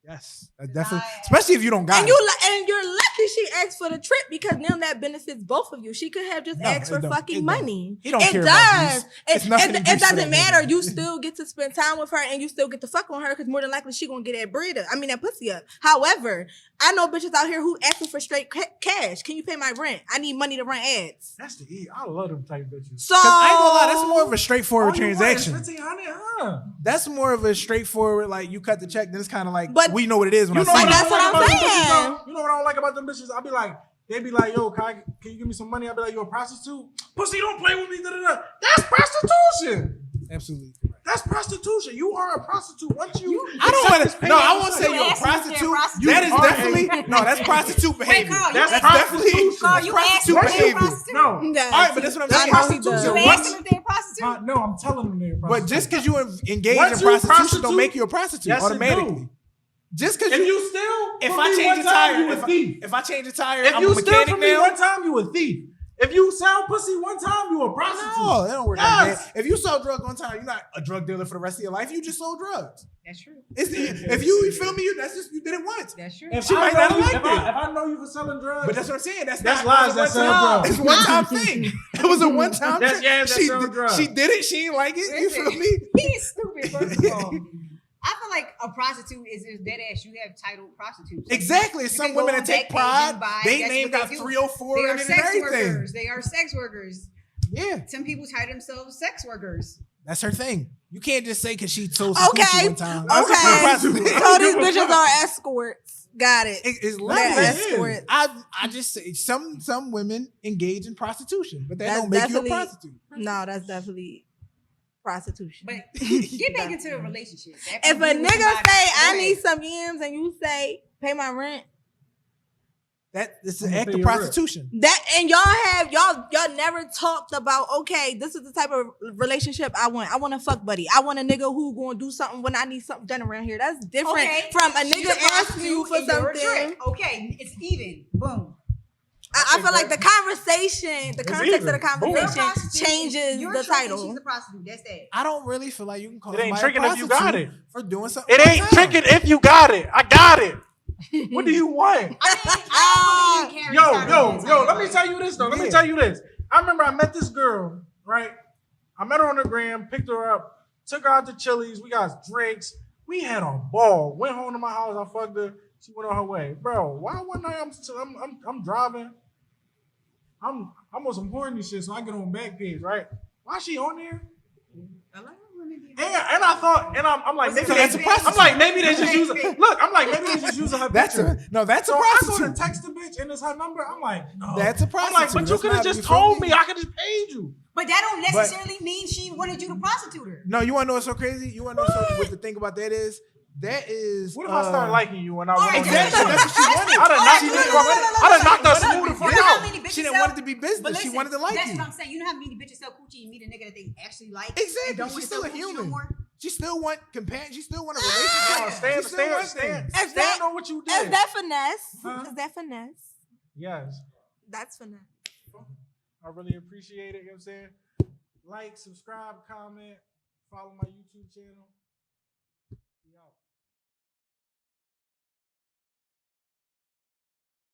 Yes, definitely. Especially if you don't got And it. you're lucky she asked for the trip because now that benefits both of you. She could have just asked for fucking money. He don't it care does. about Greece. It's nothing to It Greece for doesn't that matter. nigga. You still get to spend time with her and you still get to fuck on her because more than likely she gonna get that bread up. I mean that pussy up. However, I know bitches out here who asking for straight cash. Can you pay my rent? I need money to run ads. That's the E. I love them type bitches. So I ain't gonna lie, that's more of a straightforward All you want is transaction. 1,500, huh? That's more of a straightforward, like you cut the check, then it's kind of like But- we know what it is when You I know see what it. that's what I'm about them saying. bitches, though? You know what I don't like about them bitches? I be like, they be like, yo, can you give me some money? I be like, you a prostitute? Pussy, don't play with me. Da, da, da. That's prostitution. Absolutely. That's prostitution. You are a prostitute. Once you, I don't want to. No, I won't say You you're a asking if they're prostitute. prostitute. That is You are definitely no. That's prostitute behavior. Carl, you That's asked- prostitution. Carl, you asked prostitute if they're behavior. prostitute. No. Yeah, All right, but that's what I'm I saying. know he Prostitution. does. You Once- asked them if they're prostitute. No, I'm telling them they're a But prostitute. just because you engage Once in you prostitution, don't prostitute, make you a prostitute yes, it automatically. do. Just because If you, you steal, if from I me change one a time, tire, you a thief. if I change a tire, If I'm you a steal mechanic from me now. one time, you a thief. If you sell pussy one time, you a prostitute. No, that don't work Yes. like that. If you sell drugs one time, you're not a drug dealer for the rest of your life. You just sold drugs. That's true. If you feel me, that's just you did it once. That's true. If She I might know not you- like if that. I know you for selling drugs, But that's what I'm saying. That's That's not lies it that was a sell one-time- drugs. It's a one-time thing. It was a one-time That's- thing. yeah, that She sell did- drugs. She did it. She ain't like it. You feel me? He is stupid, first of all. I feel like a prostitute is dead ass. You have titled prostitutes. Exactly. You Some can go women on that take Backpage pride, and buy. they That's name what got do. 304 They in are it and sex everything. workers. They are sex workers. Yeah, Some people title themselves sex workers. that's her thing. You can't just say because she sold some Okay. coochie one time. Okay. That's a prostitute. So these bitches are escorts. Got it. It's They're levels. escorts. I just say some women engage in prostitution, but that That's don't make you a definitely- prostitute. No, that's definitely prostitution. But get back into a relationship. If a nigga say I need some yams and you say pay my rent, That it's I'm an gonna act pay of your rent. prostitution. that and y'all never talked about, okay, this is the type of relationship I want. I want a fuck buddy. I want a nigga who gonna do something when I need something done around here. That's different from a She's nigga asking you for and you're a something. trick. Okay, it's even. Boom. I feel like the conversation, the It's context even. of the Boom. You're a conversation prostitute. changes You're the a trick and title. She's a prostitute. That's that. I don't really feel like you can call It ain't somebody a tricking if you got prostitute it. for doing something. it one ain't time. tricking if you got it. I got it. What do you want? I don't believe in carrying Yo, title yo, all the yo, time, let me but- tell you this though. Let me Yeah. tell you this. I remember I met this girl, right? I met her on the gram, picked her up, took her out to Chili's. We got drinks. We had a ball. Went home to my house. I fucked her. She went on her way. Bro, why one night I'm driving? I'm on some horny shit, so I get on Backpage, right? Why she on there? A lot of women do And that. I thought, and I'm like, maybe So that's a prostitute. I'm like, maybe they just using. Look, I'm like, maybe they just using her That's picture. that's a So I go prostitute. to text the bitch and it's her number. I'm like, no. That's a I'm like, prostitute. but you That's could have not- just you feel told me? me. I could just paid you. But that don't necessarily mean she wanted you to prostitute her. No, you want to know what's so crazy? You want to know what the thing about that is? That is. What if I start liking you and I All right, want Exactly. That's what she wanted. I done knocked She you didn't the fuck want it. out. I done knocked her smooth the You fuck know how out. many bitches She didn't sell- want it to be business. But She listen, wanted to like that's you. what I'm saying. You know how many bitches sell coochie and meet a nigga that they actually like? Exactly. And don't She's want to still sell a coochie human. no more? She still want companion. She still want a No, relationship. stand, She still wants stand things. that- on what you Is did. that finesse? Huh? Is that finesse? Yes. That's finesse. I really appreciate it. You know what I'm saying? Like, subscribe, comment, follow my YouTube channel.